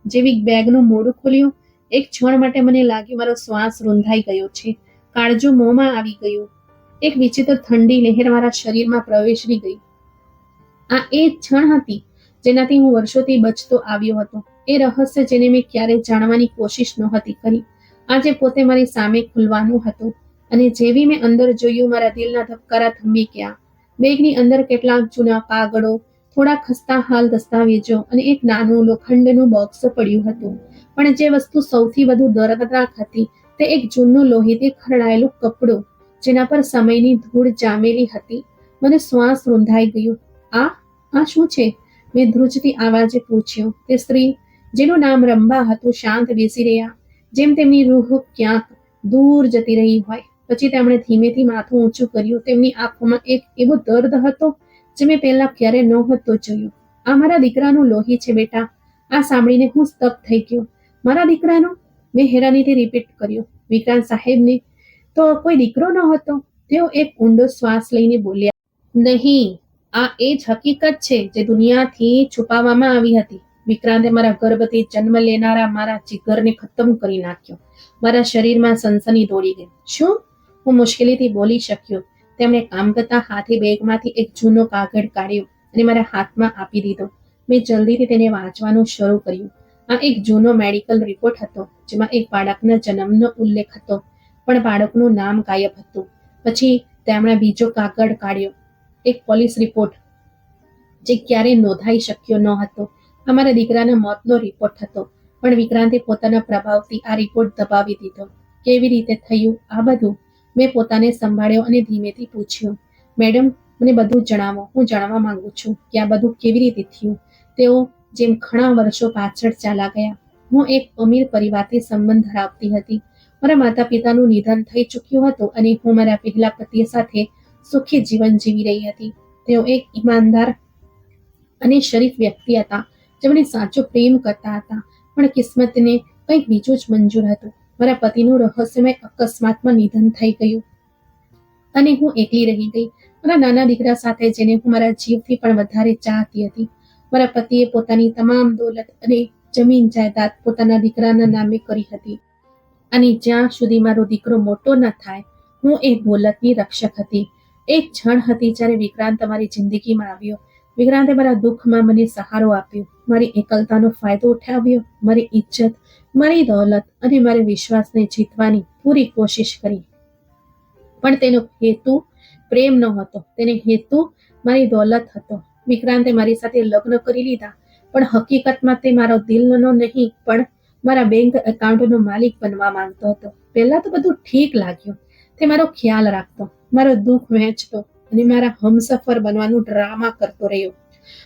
S1: જેવી બેગનું મોઢું ખોલ્યું, એક ક્ષણ માટે મને લાગ્યું મારો શ્વાસ રૂંધાઈ ગયો છે. કાળજું મોંમાં આવી ગયું. એક વિચિત્ર ઠંડી લહેર મારા શરીરમાં પ્રવેશી ગઈ. આ એ ક્ષણ હતી જેનાથી હું વર્ષોથી બચતો આવ્યો હતો. એ રહસ્ય જેને મેં ક્યારેય જાણવાની કોશિશ નહોતી કરી, આજે પોતે મારી સામે ખુલવાનું હતું. અને જેવી મેં અંદર જોયું, મારા દિલના ધબકારા થંભી ગયા. બેગની અંદર કેટલાક જૂના કાગળો, થોડા ખસ્તા હાલ દસ્તાવેજો અને એક નાનું લોખંડનું બોક્સ પડ્યું હતું. પણ જે વસ્તુ સૌથી વધુ દર્દનાક હતી, તે એક જૂનું લોહીથી ખરડાયેલું કપડું, જેના પર સમયની ધૂળ જામેલી હતી. મને શ્વાસ રૂંધાઈ ગયો. આ શું છે? મેં ધ્રુજતી આવાજે પૂછ્યું. તે સ્ત્રી, જેનું નામ રંભા હતું, શાંત બેસી રહ્યા, જેમ તેમની રૂહ ક્યાંક દૂર જતી રહી હોય. પછી તેમણે ધીમેથી માથું ઊંચું કર્યું. તેમની આંખોમાં એક એવો દર્દ હતો જે મેં પહેલા ક્યારેય નહોતો જોયો. આ મારા દીકરાનું લોહી છે બેટા. આ સાંભળીને હું સ્તબ્ધ થઈ ગયો. મારા દીકરાનું? મેં હેરાનીથી રિપીટ કર્યું. વિક્રાંત સાહેબને તો કોઈ દીકરો ન હતો? તેઓ એક ઊંડો શ્વાસ લઈને બોલ્યા, નહીં, આ એ જ હકીકત છે જે દુનિયાથી છુપાવવામાં આવી હતી. વિક્રાંતે મારા ગર્ભથી જન્મ લેનારા મારા જીગરને ખતમ કરી નાખ્યો. મારા શરીરમાં સનસની દોડી ગઈ. શું? હું મુશ્કેલીથી બોલી શક્યો. તેમણે કામ કરતા હાથે બેગમાંથી એક જૂનો કાગળ કાઢ્યો અને મારા હાથમાં આપી દીધો. મેં જલ્દીથી તેને વાંચવાનું શરૂ કર્યું. આ એક જૂનો મેડિકલ રિપોર્ટ હતો, જેમાં એક બાળકના જન્મનો ઉલ્લેખ હતો, પણ બાળકનું નામ ગાયબ હતું. પછી તેમણે બીજો કાગળ કાઢ્યો, એક પોલીસ રિપોર્ટ જે ક્યારેય નોંધાઈ શક્યો ન હતો. અમારા દીકરાના મોતનો રિપોર્ટ હતો, પણ વિક્રાંતે પોતાના પ્રભાવથી આ રિપોર્ટ દબાવી દીધો. કેવી રીતે થયું આ બધું? મેં પોતાને સંભાળ્યો અને ધીમેથી પૂછ્યું, મેડમ, મને બધું જણાવો. હું જાણવા માંગુ છું કે આ બધું કેવી રીતે થયું. તેઓ જેમ ઘણા વર્ષો પાછળ ચાલ્યા ગયા. હું એક અમીર પરિવારથી સંબંધ ધરાવતી હતી. મારા માતા પિતાનું નિધન થઈ ચૂક્યું હતું અને હું મારા પહેલા પતિ સાથે સુખી જીવન જીવી રહી હતી. તેઓ એક ઈમાનદાર અને શરીફ વ્યક્તિ હતા, જેમણે સાચો પ્રેમ કરતા હતા, પણ કિસ્મતને કંઈક બીજું જ મંજૂર હતું. મારા પતિનું રહસ્યમય અકસ્માતમાં નિધન થઈ ગયું અને હું એકલી રહી ગઈ, મારા નાના દીકરા સાથે, જેને હું મારા જીવથી પણ વધારે ચાહતી હતી. મારા પતિએ પોતાની તમામ દોલત અને જમીન જાયદાદ પોતાના દીકરાના નામે કરી હતી, અને જ્યાં સુધી મારો દીકરો મોટો ન થાય, હું એ દોલતની રક્ષક હતી. એક ક્ષણ હતી જ્યારે વિક્રાંત તમારી જિંદગીમાં આવ્યો. વિક્રાંતે મારા દુઃખમાં મને સહારો આપ્યો, મારી એકલતાનો ફાયદો ઉઠાવ્યો, મારી ઇજ્જત, મારી દોલત અને મારા વિશ્વાસને જીતવાની પૂરી કોશિશ કરી. પણ તેનો હેતુ પ્રેમ ન હતો, તેને હેતુ મારી દોલત હતો. વિક્રાંતે મારી સાથે લગ્ન કરી લીધા, પણ હકીકતમાં તે મારો દિલનો નહીં પણ મારા બેંક એકાઉન્ટનો માલિક બનવા માંગતો હતો. પહેલા તો બધું ઠીક લાગ્યું. તે મારો ખ્યાલ રાખતો, મારો દુઃખ વહેંચતો અને મારા હમસફર બનવાનું ડ્રામા કરતો રહ્યો.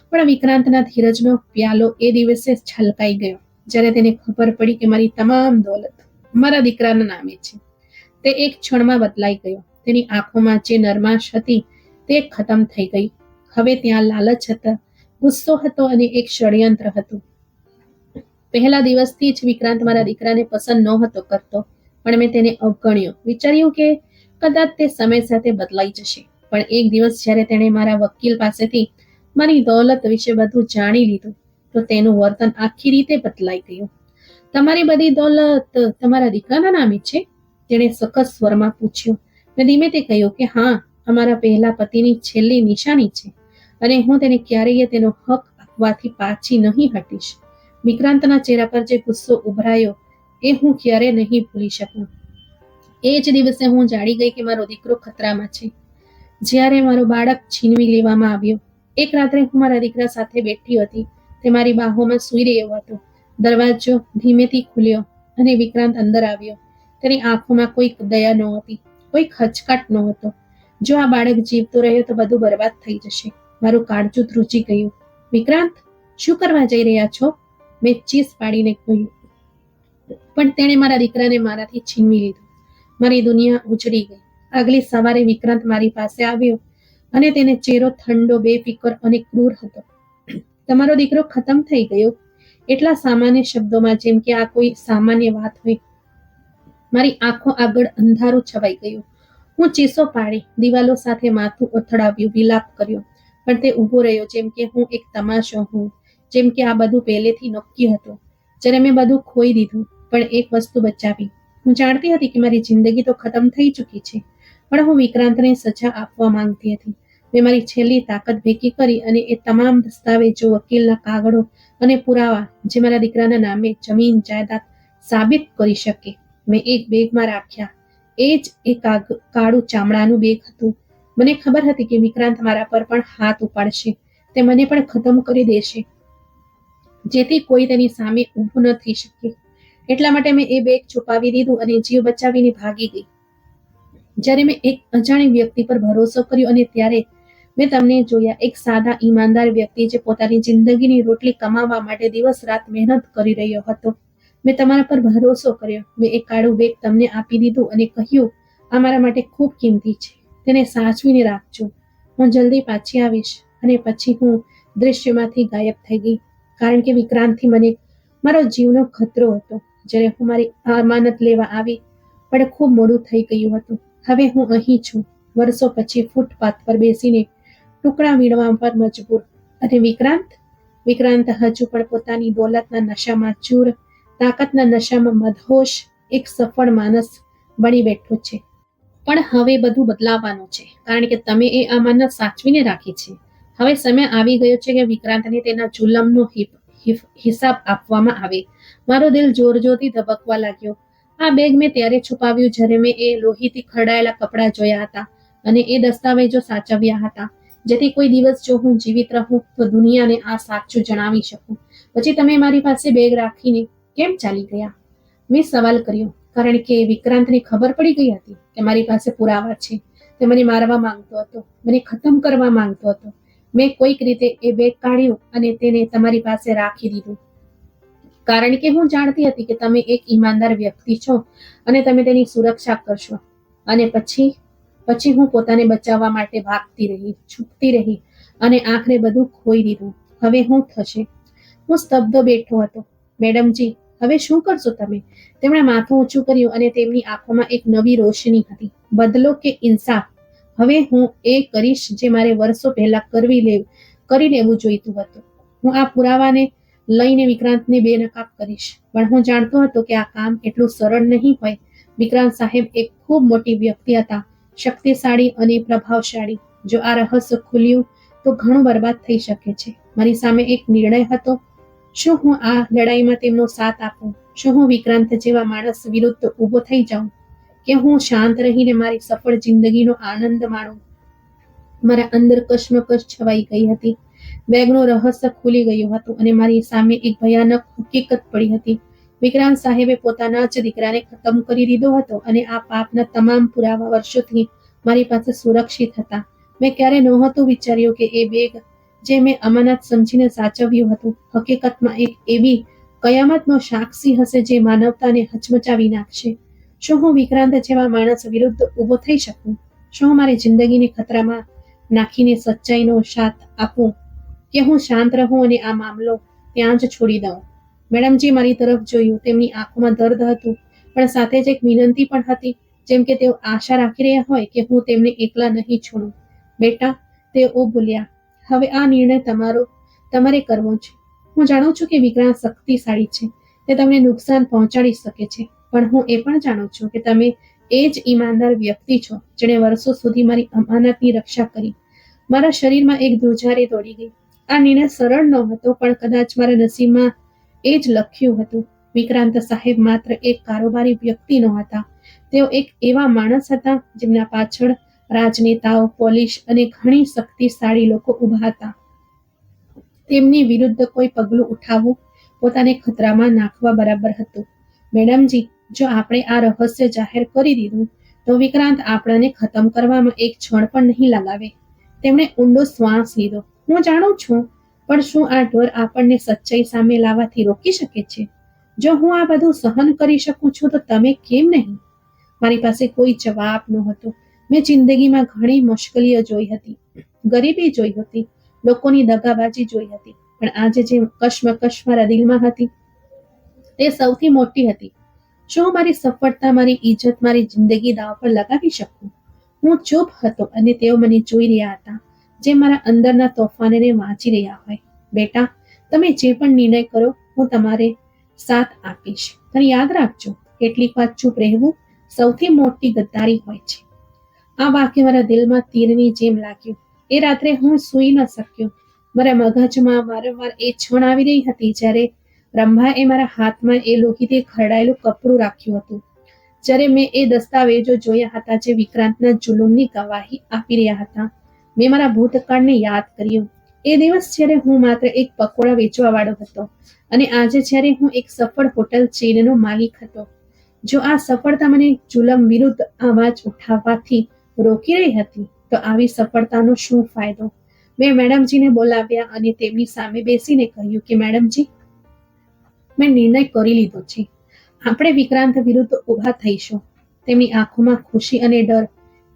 S1: પણ વિક્રાંતના ધીરજનો પ્યાલો એ દિવસે છલકાઈ ગયો જ્યારે તેને ખબર પડી કે મારી તમામ દોલત મારા દીકરાના નામે છે. તે એક ક્ષણમાં બદલાઈ ગયો. તેની આંખોમાં જે નરમાશ હતી તે ખતમ થઈ ગઈ. હવે ત્યાં લાલચ હતા, ગુસ્સો હતો અને એક ષડયંત્ર હતું. પહેલા દિવસથી જ વિક્રાંત મારા દીકરાને પસંદ નહોતો કરતો, પણ મેં તેને અવગણ્યો. વિચાર્યું કે કદાચ તે સમય સાથે બદલાઈ જશે. પણ એક દિવસ જ્યારે તેણે મારા વકીલ પાસેથી મારી દોલત વિશે બધું જાણી લીધું તો તેનું વર્તન આખી રીતે બદલાઈ ગયું. તમારી બધી દોલત તમારા દીકરાના નામે છે? તેણે સખત સ્વરમાં પૂછ્યું. મેં ધીમેથી કહ્યું કે હા, અમારા પહેલા પતિની છેલ્લી નિશાની છે અને હું તેને ક્યારેય તેનો હક આપવાથી પાછી નહીં હટીશ. વિક્રાંતના ચહેરા પર જે ગુસ્સો ઉભરાયો એ હું ક્યારે નહીં ભૂલી શકું. એ જ દિવસે હું જાણી ગઈ કે મારો દીકરો ખતરામાં છે. જ્યારે મારો બાળક છીનવી લેવામાં આવ્યો, એક રાત્રે હું મારા દીકરા સાથે બેઠી હતી. તે મારી બાહોમાં સૂઈ રહ્યો હતો. દરવાજો ધીમેથી ખુલ્યો અને વિક્રાંત અંદર આવ્યો. તેની આંખોમાં કોઈ દયા નહોતી, કોઈ ખચકાટ નહોતો. જો આ બાળક જીવતો રહ્યો તો બધું બરબાદ થઈ જશે. મારું કાળજું ધ્રુજી ગયું. વિક્રાંત, શું કરવા જઈ રહ્યા છો? મેં ચીસ પાડીને કહ્યું. પણ તેણે મારા દીકરાને મારાથી છીનવી લીધો. મારી દુનિયા ઉજળી ગઈ. આગલી સવારે વિક્રાંત મારી પાસે આવ્યો અને તેને ચહેરો ઠંડો, બેફિકર અને ક્રૂર હતો. તમારો દીકરો ખતમ થઈ ગયો, એટલા સામાન્ય શબ્દોમાં, જેમ કે આ કોઈ સામાન્ય વાત હોય. મારી આંખો આગળ અંધારું છવાઈ ગયું. હું ચીસો પાડી, દિવાલો સાથે માથું અથડાવ્યું, વિલાપ કર્યો. પણ તે ઊભો રહ્યો જેમ કે હું એક તમાશો હોઉં, જેમ કે આ બધું પહેલેથી નક્કી હતું. જ્યારે મેં બધું ખોઈ દીધું પણ એક વસ્તુ બચાવી. હું જાણતી હતી કે મારી જિંદગી તો ખતમ થઈ ચૂકી છે, પણ હું વિક્રાંતને સજા આપવા માંગતી હતી. મેં મારી છેલ્લી તાકાત ભેગી કરી અને એ તમામ દસ્તાવેજો, વકીલના કાગળો અને પુરાવા જે મારા દીકરાના નામે જમીન જાયદાદ સાબિત કરી શકે, મેં એક બેગમાં રાખ્યા. એ જ એક કાળું ચામડાનું બેગ હતું. મને ખબર હતી કે વિક્રાંત મારા પર પણ હાથ ઉપાડશે, તે મને પણ ખતમ કરી દેશે, જેથી કોઈ તેની સામે ઊભું ન થઈ શકે. એટલા માટે મેં એ બેગ છુપાવી દીધું અને જીવ બચાવીને ભાગી ગઈ. જ્યારે મેં એક અજાણી વ્યક્તિ પર ભરોસો કર્યો અને ત્યારે મેં તમને જોયા, એક સાદા ઈમાનદાર વ્યક્તિ જે પોતાની જિંદગીની રોટલી કમાવા માટે દિવસ રાત મહેનત કરી રહ્યો હતો. મેં તમારા પર ભરોસો કર્યો. મેં એક કાળું બેગ તમને આપી દીધું અને કહ્યું, આ મારા માટે ખૂબ કિંમતી છે, તેને સાચવીને રાખજો, હું જલ્દી પાછી આવીશ. અને પછી હું દૃશ્યમાંથી ગાયબ થઈ ગઈ, કારણ કે વિક્રાંતથી મને મારો જીવનો ખતરો હતો. જ્યારે હું મારી અમાનત લેવા આવી પણ ખૂબ મોડું થઈ ગયું હતું. હવે હું અહીં છું, વર્ષો પછી, ફૂટપાથ પર બેસીને ટુકડા વીણવા પર મજબૂર. અને વિક્રાંત હજુ પણ પોતાની દોલતના નશામાં ચૂર, તાકાતના નશામાં મદહોશ એક સફળ માણસ બની બેઠો છે. પણ હવે બધું બદલાવાનું છે, કારણ કે તમે એ અમાનત સાચવીને રાખી છે. હવે સમય આવી ગયો છે કે વિક્રાંતને તેના જુલમનો હિસાબ આપવામાં આવે. મારો દિલ જોરથી ધબકવા લાગ્યો. આ બેગ મેં ત્યારે છુપાવ્યું જ્યારે મેં એ લોહીથી ખરડાયેલા કપડાં જોયા હતા અને એ દસ્તાવેજો સાચવ્યા હતા, જેથી કોઈ દિવસ જો હું જીવિત રહું તો દુનિયાને આ સાચું જણાવી શકું. પછી તમે મારી પાસે બેગ રાખીને કેમ ચાલી ગયા? મેં સવાલ કર્યો, કારણ કે વિક્રાંતને ખબર પડી ગઈ હતી કે મારી પાસે પુરાવા છે. તે મને મારવા માંગતો હતો, મને ખતમ કરવા માંગતો હતો. મેં કોઈક રીતે એ બેગ કાઢ્યું અને તેને તમારી પાસે રાખી દીધું, કારણ કે હું જાણતી હતી કે તમે એક ઈમાનદાર વ્યક્તિ છો અને તમે તેની સુરક્ષા કરશો. અને પછી હું પોતાને બચાવવા માટે ભાગતી રહી, છૂપતી રહી અને આખરે બધું ખોઈ દીધું. હવે શું થશે? હું સ્તબ્ધ બેઠો હતો. મેડમજી, હવે શું કરશો તમે? તેમણે માથું ઊંચું કર્યું અને તેમની આંખોમાં એક નવી રોશની હતી. બદલો કે ઇન્સાફ? હવે હું એ કરીશ જે મારે વર્ષો પહેલા કરી લેવું જોઈતું હતું. હું આ પુરાવાને લઈને વિક્રાંતને બેનકાબ કરીશ. પણ હું જાણતો હતો કે આ કામ એટલું સરળ નહીં હોય. વિક્રાંત સાહેબ એક ખૂબ મોટી વ્યક્તિ હતા, શક્તિશાળી અને પ્રભાવશાળી. જો આ રહસ્ય ખુલ્યું તો ઘણું બરબાદ થઈ શકે છે. મારી સામે એક નિર્ણય હતો. શું હું આ લડાઈમાં તેમનો સાથ આપું? શું હું વિક્રાંત જેવા માણસ વિરુદ્ધ ઊભો થઈ જાઉં, કે હું શાંત રહીને મારી સફળ જિંદગીનો આનંદ માણું? મારા અંદર કશ્મકશ છવાઈ ગઈ હતી. બેગનું રહસ્ય ખુલી ગયું હતું અને મારી સામે એક ભયાનક હકીકત પડી હતી. વિક્રાંત સાહેબે પોતાના જ દીકરાને ખતમ કરી દીધો હતો અને આ પાપના તમામ પુરાવા વર્ષોથી મારી પાસે સુરક્ષિત હતા. મેં ક્યારે નહોતું વિચાર્યું કે એ બેગ જે મેં અમાનત સમજીને સાચવ્યું હતું, હકીકતમાં એક એવી કયામતનો સાક્ષી હશે જે માનવતાને હચમચાવી નાખશે. શું હું વિક્રાંત જેવા માણસ વિરુદ્ધ ઊભો થઈ શકું? શું હું મારી જિંદગીને ખતરામાં નાખીને સચ્ચાઈનો સાથ આપું, કે હું શાંત રહું અને આ મામલો ત્યાં જ છોડી દઉં? મેડમજી મારી તરફ જોયું. તેમની આંખોમાં દર્દ હતું, પણ સાથે જ એક વિનંતી પણ હતી, જેમ કે તેઓ આશા રાખી રહ્યા હોય કે હું તેમને એકલા નહીં છોડું. બેટા, તેઓ બોલ્યા, હવે આ નિર્ણય તમારે કરવો છે. હું જાણું છું કે વિક્રાંત શક્તિશાળી છે, તે તમને નુકસાન પહોંચાડી શકે છે, પણ હું એ પણ જાણું છું કે તમે એ જ ઈમાનદાર વ્યક્તિ છો જેણે વર્ષો સુધી મારી અમાનતની રક્ષા કરી. મારા શરીરમાં એક ધ્રુજારી દોડી ગઈ. આ નિર્ણય સરળ નહોતો, પણ કદાચ મારા નસીબમાં એ જ લખ્યું હતું. વિક્રાંત સાહેબ માત્ર એક કારોબારી વ્યક્તિ નહોતા, તેઓ એક એવા માણસ હતા જેમના પાછળ રાજનેતાઓ, પોલીસ અને ઘણી શક્તિશાળી લોકો ઊભા હતા. તેમની વિરુદ્ધ કોઈ પગલું ઉઠાવવું પોતાને ખતરામાં નાખવા બરાબર હતું. મેડમજી, જો આપણે આ રહસ્ય જાહેર કરી દીધું તો વિક્રાંત આપણને ખતમ કરવામાં એક ક્ષણ પણ નહીં લગાવે. તેમણે ઊંડો શ્વાસ લીધો. હું જાણું છું, પણ શું આ ડર આપણને સચ્ચાઈ સામે લાવવાથી રોકી શકે છે? જો હું આ બધું સહન કરી શકું છું તો તમે કેમ નહીં? મારી પાસે કોઈ જવાબ નહોતો. મેં જિંદગીમાં ઘણી મુશ્કેલીઓ જોઈ હતી, ગરીબી જોઈ હતી, લોકોની દગાબાજી જોઈ હતી, પણ આજે જે કશ્મકશ મારા દિલમાં હતી તે સૌથી મોટી હતી. શું હું મારી સફળતા, મારી ઇજ્જત, મારી જિંદગી દાવ પર લગાવી શકું? હું ચૂપ હતો અને તેઓ મને જોઈ રહ્યા હતા, જે મારા અંદરના તોફાનને વાંચી રહ્યા હોય. બેટા, તમે જે પણ નિર્ણય કરો, હું તમારે સાથ આપીશ, પણ યાદ રાખજો, કેટલીક વાર ચૂપ રહેવું સૌથી મોટી ગદ્દારી હોય છે. આ વાક્ય મારા દિલમાં તીરની જેમ લાગ્યું. એ રાત્રે હું સૂઈ ન શક્યો. મારા મગજમાં વારંવાર એ ક્ષણ આવી રહી હતી જ્યારે રંભાએ મારા હાથમાં એ લોહીથી ખરડાયેલું કપડું રાખ્યું હતું, જ્યારે મેં એ દસ્તાવેજો જોયા હતા જે વિક્રાંતના જુલુમની ગવાહી આપી રહ્યા હતા. મેં મારા ભૂતકાળને યાદ કર્યું. એ દિવસ જ્યારે હું માત્ર એક પકોડા વેચવા વાળો હતો, અને આજે જ્યારે હું એક સફળ હોટલ ચેઇનનો માલિક હતો. જો આ સફળતા મને જુલમ વિરુદ્ધ અવાજ ઉઠાવવાથી રોકી રહી હતી, તો આવી સફળતાનો શું ફાયદો? મેં મેડમજીને બોલાવ્યા અને તેમની સામે બેસીને કહ્યું કે મેડમજી, મેં નિર્ણય કરી લીધો છે. આપણે વિક્રાંત વિરુદ્ધ ઊભા થઈશું. તેમની આંખોમાં ખુશી અને ડર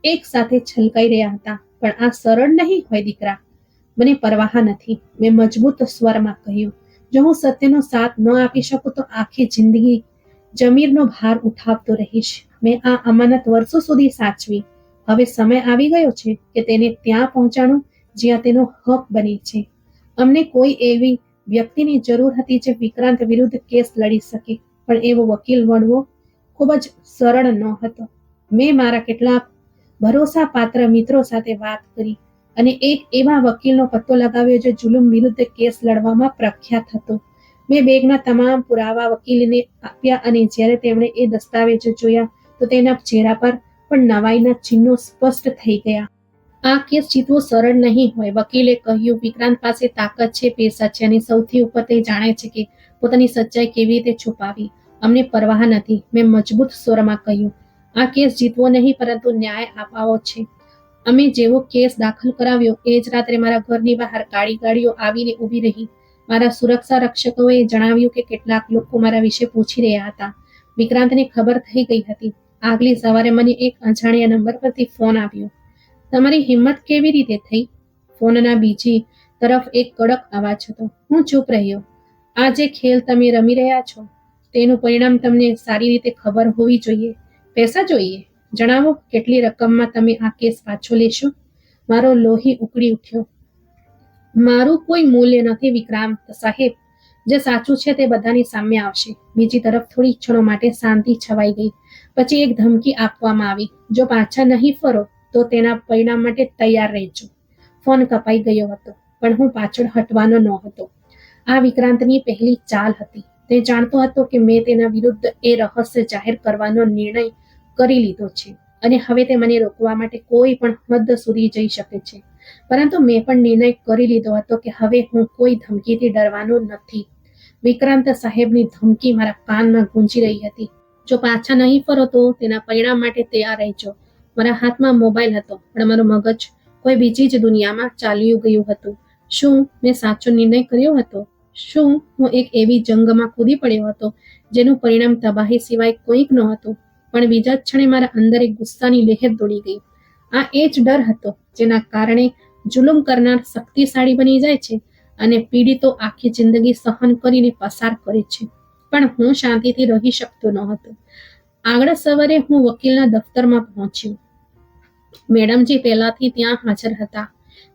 S1: એક સાથે છલકાઈ રહ્યા હતા. પણ આ સરળ નહીં હોય દીકરા. મને પરવાહ નથી, મેં મજબૂત સ્વરમાં કહ્યું. જો હું સત્યનો સાથ ન આપી શકું તો આખી જિંદગી જમીરનો ભાર ઉઠાવતો રહીશ. મેં આ અમાનત વર્ષો સુધી સાચવી. હવે સમય આવી ગયો છે કે તેને ત્યાં પહોંચાડું જ્યાં તેનો હક બને છે. અમને કોઈ એવી વ્યક્તિની જરૂર હતી જે વિક્રાંત વિરુદ્ધ કેસ લડી શકે, પણ એવો વકીલ મળવો ખૂબ જ સરળ નહોતો. મેં મારા કેટલાક ભરોસાપાત્ર મિત્રો સાથે વાત કરી અને એક એવા વકીલનો પત્તો લગાવ્યો જે જુલુમ વિરુદ્ધ કેસ લડવામાં પ્રખ્યાત હતો. મેં બેગના તમામ પુરાવા વકીલને આપ્યા અને જ્યારે તેમણે એ દસ્તાવેજો જોયા તો તેના ચહેરા પર પણ નવાઈના ચિહ્નો સ્પષ્ટ થઈ ગયા. આ કેસ જીતવો સરળ નહીં હોય, વકીલે કહ્યું. વિક્રાંત પાસે તાકાત છે, પૈસા છે, અને સૌથી ઉપર તે જાણે છે કે પોતાની સચ્ચાઈ કેવી રીતે છુપાવી. અમને પરવાહ નથી, મેં મજબૂત સ્વરમાં કહ્યું. આ કેસ જીતવો નહીં, પરંતુ ન્યાય અપાવવો છે. અમે જેવો કેસ દાખલ કરાવ્યો એ જ રાત્રે મારા ઘરની બહાર કાળી ગાડીઓ આવીને ઊભી રહી. મારા સુરક્ષા રક્ષકોએ જણાવ્યું કે કેટલાક લોકો મારા વિશે પૂછી રહ્યા હતા. વિક્રાંતને ખબર થઈ ગઈ હતી. આગલી સવારે મને એક અજાણ્યા નંબર પરથી ફોન આવ્યો. તમારી હિંમત કેવી રીતે થઈ? ફોનના બીજી તરફ એક કડક અવાજ હતો. હું ચૂપ રહ્યો. આ જે ખેલ તમે રમી રહ્યા છો તેનું પરિણામ તમને સારી રીતે ખબર હોવી જોઈએ. પૈસા જોઈએ? જણાવો, કેટલી રકમમાં તમે આ કેસ પાછો લેશો? મારો લોહી ઉકળી ઉઠ્યો. મારું કોઈ મૂલ્ય નથી વિક્રાંત સાહેબ. જે સાચું છે તે બધાની સામે આવશે. બીજી તરફ થોડી ક્ષણો માટે શાંતિ છવાઈ ગઈ. પછી એક ધમકી આપવામાં આવી. જો પાછા નહીં ફરો તો તેના પરિણામ માટે તૈયાર રહેજો. ફોન કપાઈ ગયો હતો, પણ હું પાછળ હટવાનો ન હતો. આ વિક્રાંતની પહેલી ચાલ હતી. તે જાણતો હતો કે મેં તેના વિરુદ્ધ એ રહસ્ય જાહેર કરવાનો નિર્ણય કરી લીધો છે અને હવે તે મને રોકવા માટે કોઈ પણ હદ સુધી જઈ શકે છે. પરંતુ મેં પણ નિર્ણય કરી લીધો હતો કે હવે હું કોઈ ધમકીથી ડરવાનો નથી. વિક્રાંત સાહેબની ધમકી મારા કાનમાં ગૂંજી રહી હતી. જો પાછા નહીં ફરો તો તેના પરિણામ માટે તૈયાર રહેજો. મારા હાથમાં મોબાઈલ હતો, પણ મારું મગજ કોઈ બીજી જ દુનિયામાં ચાલ્યું ગયું હતું. શું મેં સાચો નિર્ણય કર્યો હતો? શું હું એક એવી જંગમાં કૂદી પડ્યો હતો જેનું પરિણામ તબાહી સિવાય કંઈક નહોતું? પણ બીજા જ ક્ષણે મારા અંદર એક ગુસ્સાની લહેર દોડી ગઈ. આ એ જ ડર હતો જેના કારણે જુલુમ કરનાર શક્તિશાળી બની જાય છે અને પીડિતો આખી જિંદગી સહન કરીને પસાર કરે છે. પણ હું શાંતિથી રહી શકતો ન હતો. આગળ સવારે હું વકીલના દફતરમાં પહોંચ્યો. મેડમજી પહેલાથી ત્યાં હાજર હતા.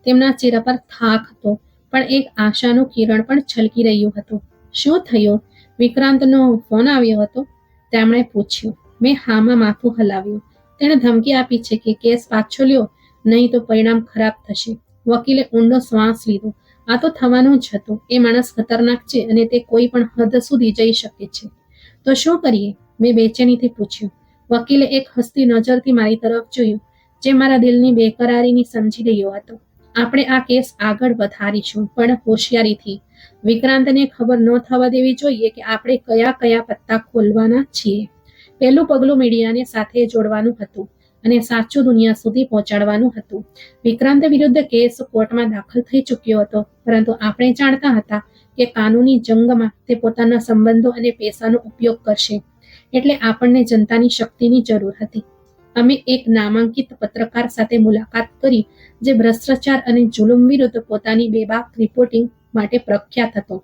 S1: તેમના ચહેરા પર થાક હતો, પણ એક આશાનું કિરણ પણ છલકી રહ્યું હતું. શું થયું? વિક્રાંતનો ફોન આવ્યો હતો? તેમણે પૂછ્યું. મેં હામાં માથું હલાવ્યું. તેણે ધમકી આપી છે કે કેસ પાછો લ્યો, નહીં તો પરિણામ ખરાબ થશે. વકીલે ઊંડો શ્વાસ લીધો. આ તો થવાનું જ હતું. એ માણસ ખતરનાક છે અને તે કોઈ પણ હદ સુધી જઈ શકે છે. તો શું કરીએ? મેં બેચેનીથી પૂછ્યું. વકીલે એક હસતી નજરથી મારી તરફ જોયું, જે મારા દિલની બેકરારીની સમજી રહ્યો હતો. આપણે આ કેસ આગળ વધારીશું, પણ હોશિયારીથી. વિક્રાંતને ખબર ન થવા દેવી જોઈએ કે આપણે કયા કયા પત્તા ખોલવાના છીએ. પહેલું પગલું મીડિયાને સાથે જોડવાનું હતું અને સાચું દુનિયા સુધી પહોંચાડવાનું હતું. વિક્રાંત વિરુદ્ધ કેસ કોર્ટમાં દાખલ થઈ ચૂક્યો હતો, પરંતુ આપણે જાણતા હતા કે કાનૂની જંગમાં તે પોતાના સંબંધો અને પૈસાનો ઉપયોગ કરશે. એટલે આપણને જનતાની શક્તિની જરૂર હતી. અમે એક નામાંકિત પત્રકાર સાથે મુલાકાત કરી, જે ભ્રષ્ટાચાર અને જુલુમ વિરુદ્ધ પોતાની બેબાક રિપોર્ટિંગ માટે પ્રખ્યાત હતો.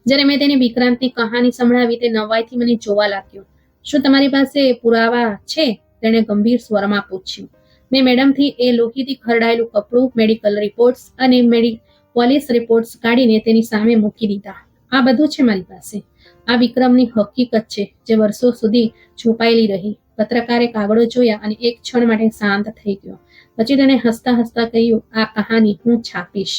S1: જ્યારે મેં તેને વિક્રાંતની કહાની સંભળાવી, તે નવાઈથી મને જોવા લાગ્યો. શું તમારી પાસે પુરાવા છે? તેણે ગંભીર સ્વરમાં પૂછ્યું. મેં મેડમથી એ લોહીથી ખરડાયેલું કપડું, મેડિકલ રિપોર્ટ્સ અને પોલીસ રિપોર્ટ્સ કાઢીને તેની સામે મૂકી દીધા. આ બધું છે મારી પાસે. આ વિક્રમની હકીકત છે જે વર્ષો સુધી છુપાયેલી રહી. પત્રકારે કાગળો જોયા અને એક ક્ષણ માટે શાંત થઈ ગયો. પછી તેણે હસતા હસતા કહ્યું, આ કહાની હું છાપીશ,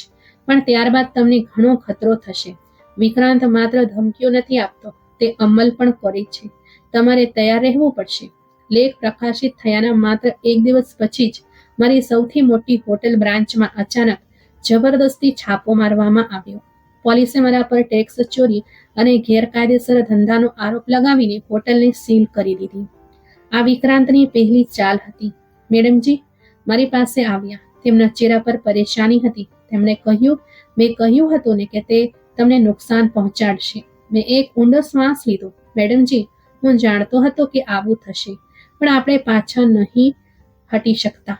S1: પણ ત્યારબાદ તમને ઘણો ખતરો થશે. વિક્રાંત માત્ર ધમકીઓ નથી આપતો, તે અમલ પણ કરે છે. તમારે તૈયાર રહેવું પડશે. લેખ પ્રકાશિત થયાના માત્ર એક દિવસ પછી જ મારી સૌથી મોટી હોટેલ બ્રાન્ચમાં અચાનક જબરદસ્તી છાપો મારવામાં આવ્યો. પોલીસે મારા પર ટેક્સ ચોરી અને ગેરકાયદેસર ધંધાનો આરોપ લગાવીને હોટલને સીલ કરી દીધી. આ વિક્રાંતની પહેલી ચાલ હતી. મેડમજી મારી પાસે આવ્યા. તેમના ચહેરા પર પરેશાની હતી. તેમણે કહ્યું, મેં કહ્યું હતું ને કે તે તમને નુકસાન પહોંચાડશે. મેં એક ઊંડો શ્વાસ લીધો. મેડમજી, હું જાણતો હતો કે આવું થશે, પણ આપણે પાછા નહીં હટી શકતા.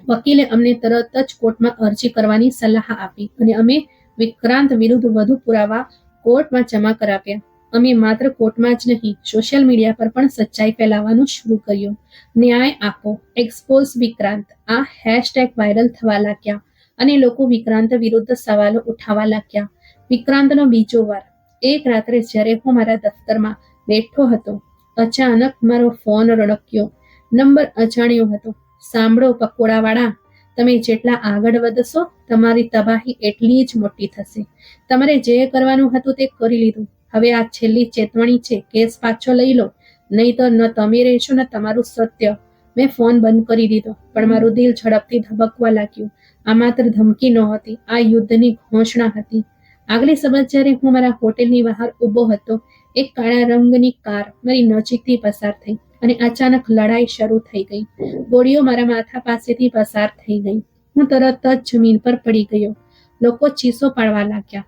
S1: વકીલે અમને તરત જ કોર્ટમાં અરજી કરવાની સલાહ આપી અને અમે વિક્રાંત વિરુદ્ધ વધુ પુરાવા કોર્ટમાં જમા કરાવ્યા. અમે માત્ર કોર્ટમાં જ નહીં, સોશિયલ મીડિયા પર પણ સચ્ચાઈ ફેલાવવાનું શરૂ કર્યું. ન્યાય આપો, એક્સપોઝ વિક્રાંત. આ હેશટેગ વાયરલ થવા લાગ્યા અને લોકો વિક્રાંત વિરુદ્ધ સવાલો ઉઠાવવા લાગ્યા. વિક્રાંતનો બીજો વાર. એક રાત્રે જ્યારે હું મારા દફતરમાં બેઠો હતો, અચાનક મારો ફોન રડક્યો. નંબર અજાણ્યો હતો. સાંભળો પકોડાવાળા, તમે જેટલા આગળ વધશો, તમારી તબાહી એટલી જ મોટી થશે. તમારે જે કરવાનું હતું તે કરી લીધું. હવે આ છેલ્લી ચેતવણી છે. કેસ પાછો લઈ લો, નહીં તો ન તમે રહેશો ને તમારું સત્ય. મેં ફોન બંધ કરી દીધો, પણ મારું દિલ ઝડપથી ધબકવા લાગ્યું. આ માત્ર ધમકી નહોતી, આ યુદ્ધની ઘોષણા હતી. આગલી સબત જ્યારે હું મારા હોટેલની બહાર ઊભો હતો, એક કાળા રંગની કાર મારી નજીકથી પસાર થઈ અને અચાનક લડાઈ શરૂ થઈ ગઈ. ગોળીઓ મારા માથા પાસેથી પસાર થઈ ગઈ. હું તરત જ જમીન પર પડી ગયો. લોકો ચીસો પાડવા લાગ્યા.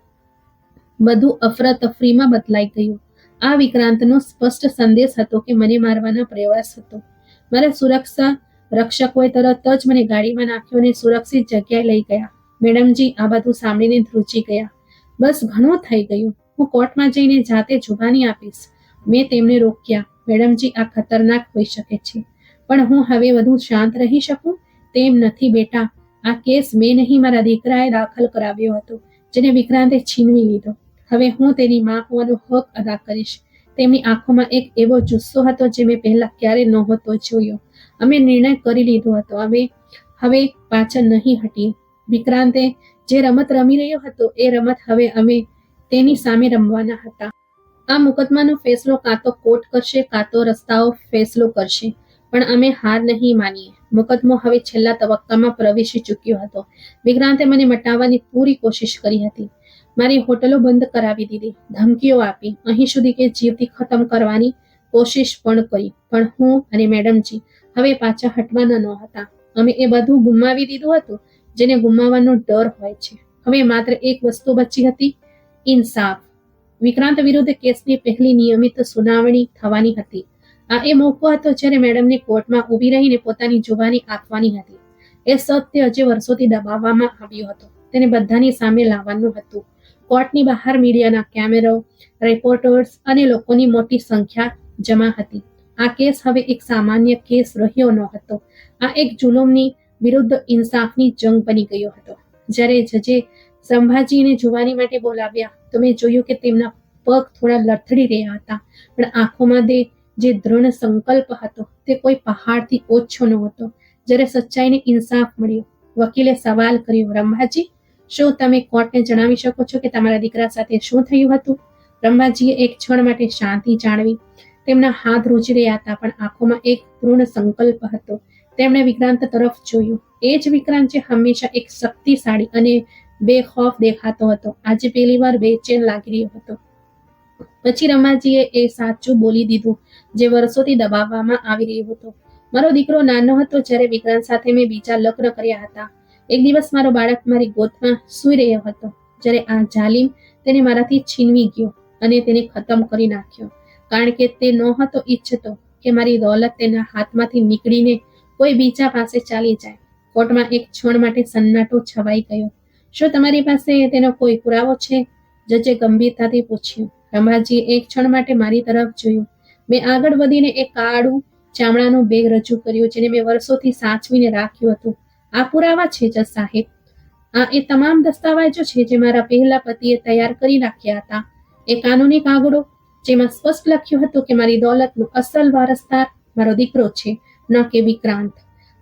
S1: બધું અફરાતફરીમાં બદલાઈ ગયું. આ વિક્રાંતનો સ્પષ્ટ સંદેશ હતો કે મને મારવાનો પ્રયાસ હતો. મારા સુરક્ષા રક્ષકોએ તરત જ મને ગાડીમાં નાખ્યો અને સુરક્ષિત જગ્યાએ લઈ ગયા. મેડમજી આ બધું સાંભળીને ધ્રુજી ગયા. બસ, ઘણું થઈ ગયું. હું કોર્ટમાં જઈને જાતે જુબાની આપીશ. મેં તેમને રોક્યા. મેડમજી આ ખતરનાક હોઈ શકે છે, પણ હું હવે વધુ શાંત રહી શકું તેમ નથી બેટા. આ કેસ મેં નહીં, મારા દીકરાએ દાખલ કરાવ્યો હતો, જેને વિક્રાંતે છીનવી લીધો. હવે હું તેની માં હોવાનો હક અદા કરીશ. તેમની આંખોમાં એક એવો જુસ્સો હતો જે મેં પહેલા ક્યારેય નહોતો જોયો. અમે નિર્ણય કરી લીધો હતો. હવે હવે પાછળ નહીં હટીએ. વિક્રાંતે જે રમત રમી રહ્યો હતો એ રમત હવે અમે તેની સામે રમવાના હતા. આ મુકદ્દમાનો ફેસલો કાં તો કોર્ટ કરશે કાં તો રસ્તાઓ ફેસલો કરશે, પણ અમે હાર નહીં માનીએ. મુકદ્દમો હવે છેલ્લા તબક્કામાં પ્રવેશી ચૂક્યો હતો. વિક્રાંતે મને મટાવવાની પૂરી કોશિશ કરી હતી. મારી હોટલો બંધ કરાવી દીધી, ધમકીઓ આપી, અહીં સુધી કે જીવતી ખતમ કરવાની કોશિશ પણ કરી. પણ હું અને મેડમજી હવે પાછા હટવાના ન હતા. અમે એ બધું ગુમાવી દીધું હતું જેને ગુમાવવાનો ડર હોય છે. હવે માત્ર એક વસ્તુ બચી હતી, ઇન્સાફ. વિક્રાંત વિરુદ્ધ કેસની પહેલી નિયમિત સુનાવણી થવાની હતી. આ એ મોકો હતો જ્યારે મેડમને કોર્ટમાં ઊભી રહીને પોતાની જુબાની આપવાની હતી. એ સત્ય જે વર્ષોથી દબાવવામાં આવ્યું હતું તેને બધાની સામે લાવવાનું હતું. કોર્ટની બહાર મીડિયાના કેમેરા, રિપોર્ટર્સ અને લોકોની મોટી સંખ્યા જમા હતી. આ કેસ હવે એક સામાન્ય કેસ રહ્યો ન હતો. આ એક જુલુમની વિરુદ્ધ ઇન્સાફની જંગ બની ગયો હતો. જ્યારે જજે સંભાજીને જુબાની માટે બોલાવ્યા તો મેં જોયું કે તેમના પગ થોડા લથડી રહ્યા હતા, પણ આંખોમાં જે દૃઢ સંકલ્પ હતો તે કોઈ પહાડથી ઓછો નહોતો. જ્યારે સચ્ચાઈને ઇન્સાફ મળ્યો, વકીલે સવાલ કર્યો, રંભાજી, શું તમે કોર્ટને જણાવી શકો છો કે તમારા દીકરા સાથે શું થયું હતું? રંભાજીએ એક ક્ષણ માટે શાંતિ જાળવી. તેમના હાથ રૂજી રહ્યા હતા, પણ આંખોમાં એક દૃઢ સંકલ્પ હતો. તેમણે વિક્રાંત તરફ જોયું. એ જ વિક્રાંત જે હંમેશા એક શક્તિશાળી અને બેખૌફ દેખાતો હતો, આજે પહેલીવાર બેચેન લાગી રહ્યો હતો. પછી રમાજીએ એ સાચું બોલી દીધું જે વર્ષોથી દબાવવામાં આવી રહ્યું હતું. મારો દીકરો નાનો હતો જ્યારે વિક્રાંત સાથે મેં બીજા લગ્ન કર્યા હતા. એક દિવસ મારો બાળક મારી ગોદમાં સૂઈ રહ્યો હતો જ્યારે આ જાલિમ તેને મારાથી છીનવી ગયો અને તેને ખતમ કરી નાખ્યો, કારણ કે તે નહોતો ઈચ્છતો કે મારી દોલત તેના હાથમાંથી નીકળીને કોઈ બીજા પાસે ચાલી જાય. કોર્ટમાં એક ક્ષણ માટે સન્નાટો છવાઈ ગયો. શું તમારી પાસે તેનો કોઈ પુરાવો છે? જજે ગંભીરતાથી પૂછ્યું. રમાજીએ એક ક્ષણ માટે મારી તરફ જોયું. મેં આગળ વધીને એક કાળું ચામડાનું બેગ રજૂ કર્યું જેને મેં વર્ષોથી સાચવીને રાખ્યું હતું. આ પુરાવા છે જજ સાહેબ. આ એ તમામ દસ્તાવેજો છે જે મારા પહેલા પતિએ તૈયાર કરી રાખ્યા હતા. એ કાનૂની કાગળો જેમાં સ્પષ્ટ લખ્યું હતું કે મારી દોલતનો અસલ વારસદાર મારો દીકરો છે, ન કે વિક્રાંત.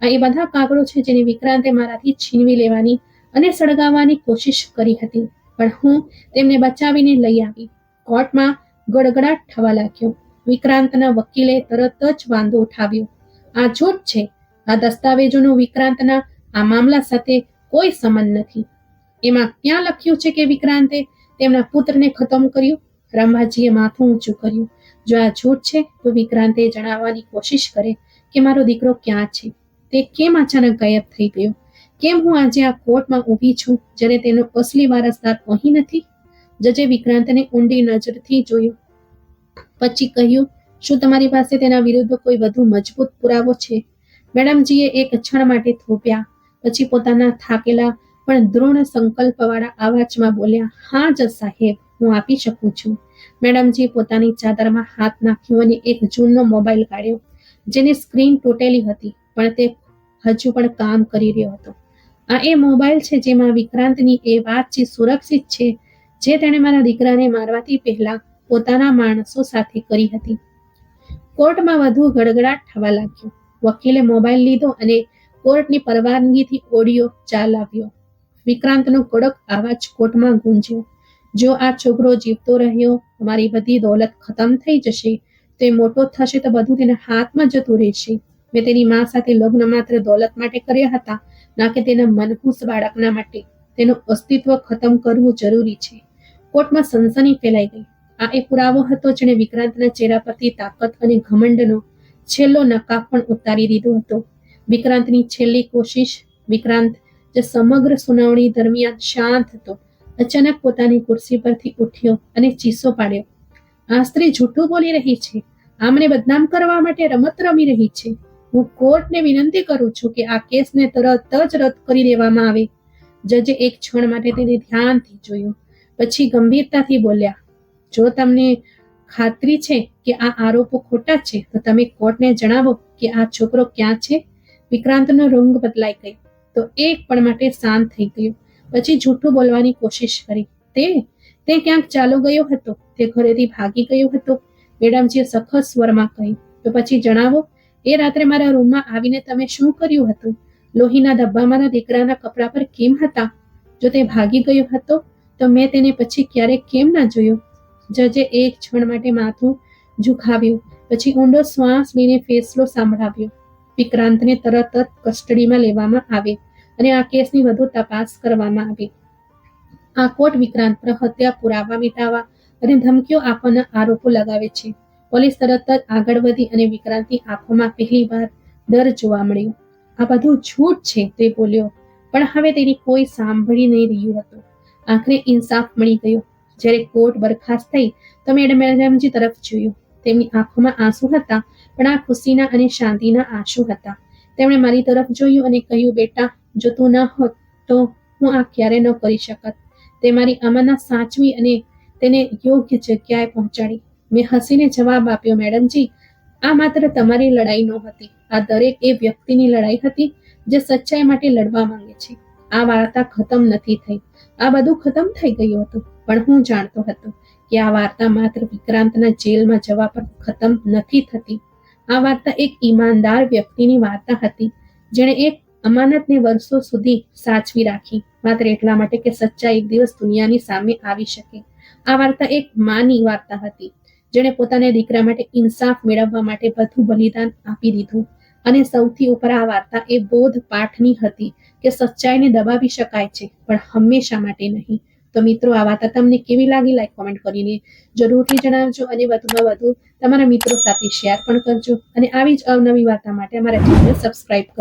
S1: આ એ બધા કાગળો છે જેને વિક્રાંતે મારાથી છીનવી લેવાની અને સળગાવવાની કોશિશ કરી હતી, પણ હું તેમને બચાવીને લઈ આવી. કોર્ટમાં ગડગડાટ થવા લાગ્યો. વિક્રાંતના વકીલે તરત જ વાંધો ઉઠાવ્યો. આ જૂઠ છે. આ દસ્તાવેજોનો વિક્રાંતના આ મામલા સાથે કોઈ સંબંધ નથી. એમાં ક્યાં લખ્યું છે કે વિક્રાંતે તેમના પુત્રને ખતમ કર્યું? રંભાજીએ માથું ઊંચું કર્યું. જો આ જૂઠ છે તો વિક્રાંતે જણાવવાની કોશિશ કરે કે મારો દીકરો ક્યાં છે. તે કેમ અચાનક ગાયબ થઈ ગયો? કેમ હું આજે આ કોર્ટમાં ઊભી છું જ્યારે તેનો અસલી વારસદાર અહીં નથી? જજે વિક્રાંતને ઊંડી નજરથી જોયું. પછી કહ્યું, શું તમારી પાસે તેના વિરુદ્ધ કોઈ વધુ મજબૂત પુરાવો છે? મેડમજીએ એક ક્ષણ માટે થોપ્યા, પછી પોતાના થાકેલા પણ દૃઢ સંકલ્પવાળા અવાજમાં બોલ્યા, હા જજ સાહેબ, હું આપી શકું છું. મેડમજીએ પોતાની ચાદરમાં હાથ નાખ્યો અને એક જૂનો મોબાઈલ કાઢ્યો જેની સ્ક્રીન તૂટેલી હતી, પણ તે હજુ પણ કામ કરી રહ્યો હતો. આ એ મોબાઈલ છે જેમાં વિક્રાંતની એ વાતચીત સુરક્ષિત છે જે તેણે મારા દીકરાને મારવાથી પહેલા પોતાના માણસો સાથે કરી હતી. કોર્ટમાં વધુ ગડગડાટ થવા લાગ્યો. વકીલે મોબાઈલ લીધો અને કોર્ટની પરવાનગીથી ઓડિયો ચલાવ્યો. વિક્રાંતનો કડક અવાજ કોર્ટમાં ગુંજ્યો. જો આ છોકરો જીવતો રહ્યો, અમારી બધી દોલત ખતમ થઈ જશે. તે મોટો થશે તો બધું તેના હાથમાં જતું રહેશે. મેં તેની મા સાથે લગ્ન માત્ર દોલત માટે કર્યા હતા, ના કે તેના મનહૂસ બાળકના માટે. તેનું અસ્તિત્વ ખતમ કરવું જરૂરી છે. કોર્ટમાં સનસની ફેલાઈ ગઈ. આ એ પુરાવો હતો જેણે વિક્રાંતના ચહેરા પરથી તાકાત અને ઘમંડનો છેલ્લો નકાબ પણ ઉતારી દીધો હતો. વિક્રાંતની છેલ્લી કોશિશ. વિક્રાંત જે સમગ્ર સુનાવણી દરમિયાન શાંત હતો, અચાનક પોતાની ખુરશી પરથી ઉઠ્યો અને ચીસો પાડ્યો. આ સ્ત્રી જૂઠું બોલી રહી છે. આ મને બદનામ કરવા માટે રમત રમી રહી છે. હું કોર્ટને વિનંતી કરું છું કે આ કેસને તરત જ રદ કરી દેવામાં આવે. જજે એક ક્ષણ માટે તેને ધ્યાનથી જોયું, પછી ગંભીરતાથી બોલ્યા, જો તમને ખાતરી છે કે આ આરોપો ખોટા છે તો તમે કોર્ટને જણાવો કે આ છોકરો ક્યાં છે. વિક્રાંતનો રંગ બદલાઈ ગયો તો એક પળ માટે શાંત થઈ ગયો. પછી જૂઠું બોલવાની કોશિશ કરી. તે ક્યાંક ચાલો ગયો હતો. તે ઘરેથી ભાગી ગયો હતો. મેડમજીએ સખત સ્વરમાં કહ્યું. તો પછી જણાવો, એ રાત્રે મારા રૂમમાં આવીને તમે શું કર્યું હતું? લોહીના ધબ્બા મારા દીકરાના કપડા પર કેમ હતા? જો તે ભાગી ગયો હતો તો મેં તેને પછી ક્યારેક કેમ ના જોયો? જજે એક ક્ષણ માટે માથું ઝુકાવ્યું, પછી ઊંડો શ્વાસ લઈને ફેસલો સંભળાવ્યો. વિક્રાંતને તરત જ કસ્ટડીમાં લેવામાં આવે અને આ કેસની વધુ તપાસ કરવામાં આવે. આ કોર્ટ વિક્રાંત પર હત્યા પુરાવા મિટાવવા અને ધમકીઓ આપવાના આરોપો લગાવે છે. પોલીસ તરત જ આગળ વધી અને વિક્રાંતની આંખોમાં પહેલીવાર ડર જોવા મળ્યો. આ બધું જૂઠ છે, તે બોલ્યો, પણ હવે તેની કોઈ સાંભળી નહીં રહ્યું હતું. આખરે ઇન્સાફ મળી ગયો. જ્યારે કોર્ટ બરખાસ્ત થઈ તો મેડમજી તરફ જોયું. તેમની આંખોમાં આંસુ હતા, પણ આ ખુશીના અને શાંતિના આંસુ હતા. તેમણે મારી તરફ જોયું અને કહ્યું, બેટા, જો તું ન હોત તો હું આ ક્યારે ન કરી શકત. તે મારી અમાનત સાચવી અને તેને યોગ્ય જગ્યાએ પહોંચાડી. મેં હસીને જવાબ આપ્યો, મેડમજી, આ માત્ર તમારી લડાઈ નહોતી. આ દરેક એ વ્યક્તિની લડાઈ હતી જે સચ્ચાઈ માટે લડવા માંગે છે. આ વાર્તા ખતમ નથી થઈ. આ બધું ખતમ થઈ ગયું હતું, પણ હું જાણતો હતો કે આ વાર્તા માત્ર વિક્રાંતના જેલમાં જવા પર ખતમ નથી થતી. આ વાર્તા એક ઈમાનદાર વ્યક્તિની વાર્તા હતી, જેણે એક અમાનતને વર્ષો સુધી સાચવી રાખી, માત્ર એટલા માટે કે સચ્ચાઈ એક દિવસ દુનિયાની સામે આવી શકે. આ વાર્તા એક માની વાર્તા હતી, જેણે પોતાના દીકરા માટે ઇન્સાફ મેળવવા માટે બધું બલિદાન આપી દીધું. અને સૌથી ઉપર આ વાર્તા એ બોધ પાઠની હતી કે સચ્ચાઈને દબાવી શકાય છે, પણ હંમેશા માટે નહીં. તો મિત્રો, આ વાર્તા તમને કેવી લાગી? લાઈક કોમેન્ટ કરીને જરૂરથી જણાવજો અને વધુમાં વધુ તમારા મિત્રો સાથે શેર પણ કરજો. અને આવી જ અવનવી વાર્તા માટે અમારા ચેનલ સબસ્ક્રાઇબ કરજો.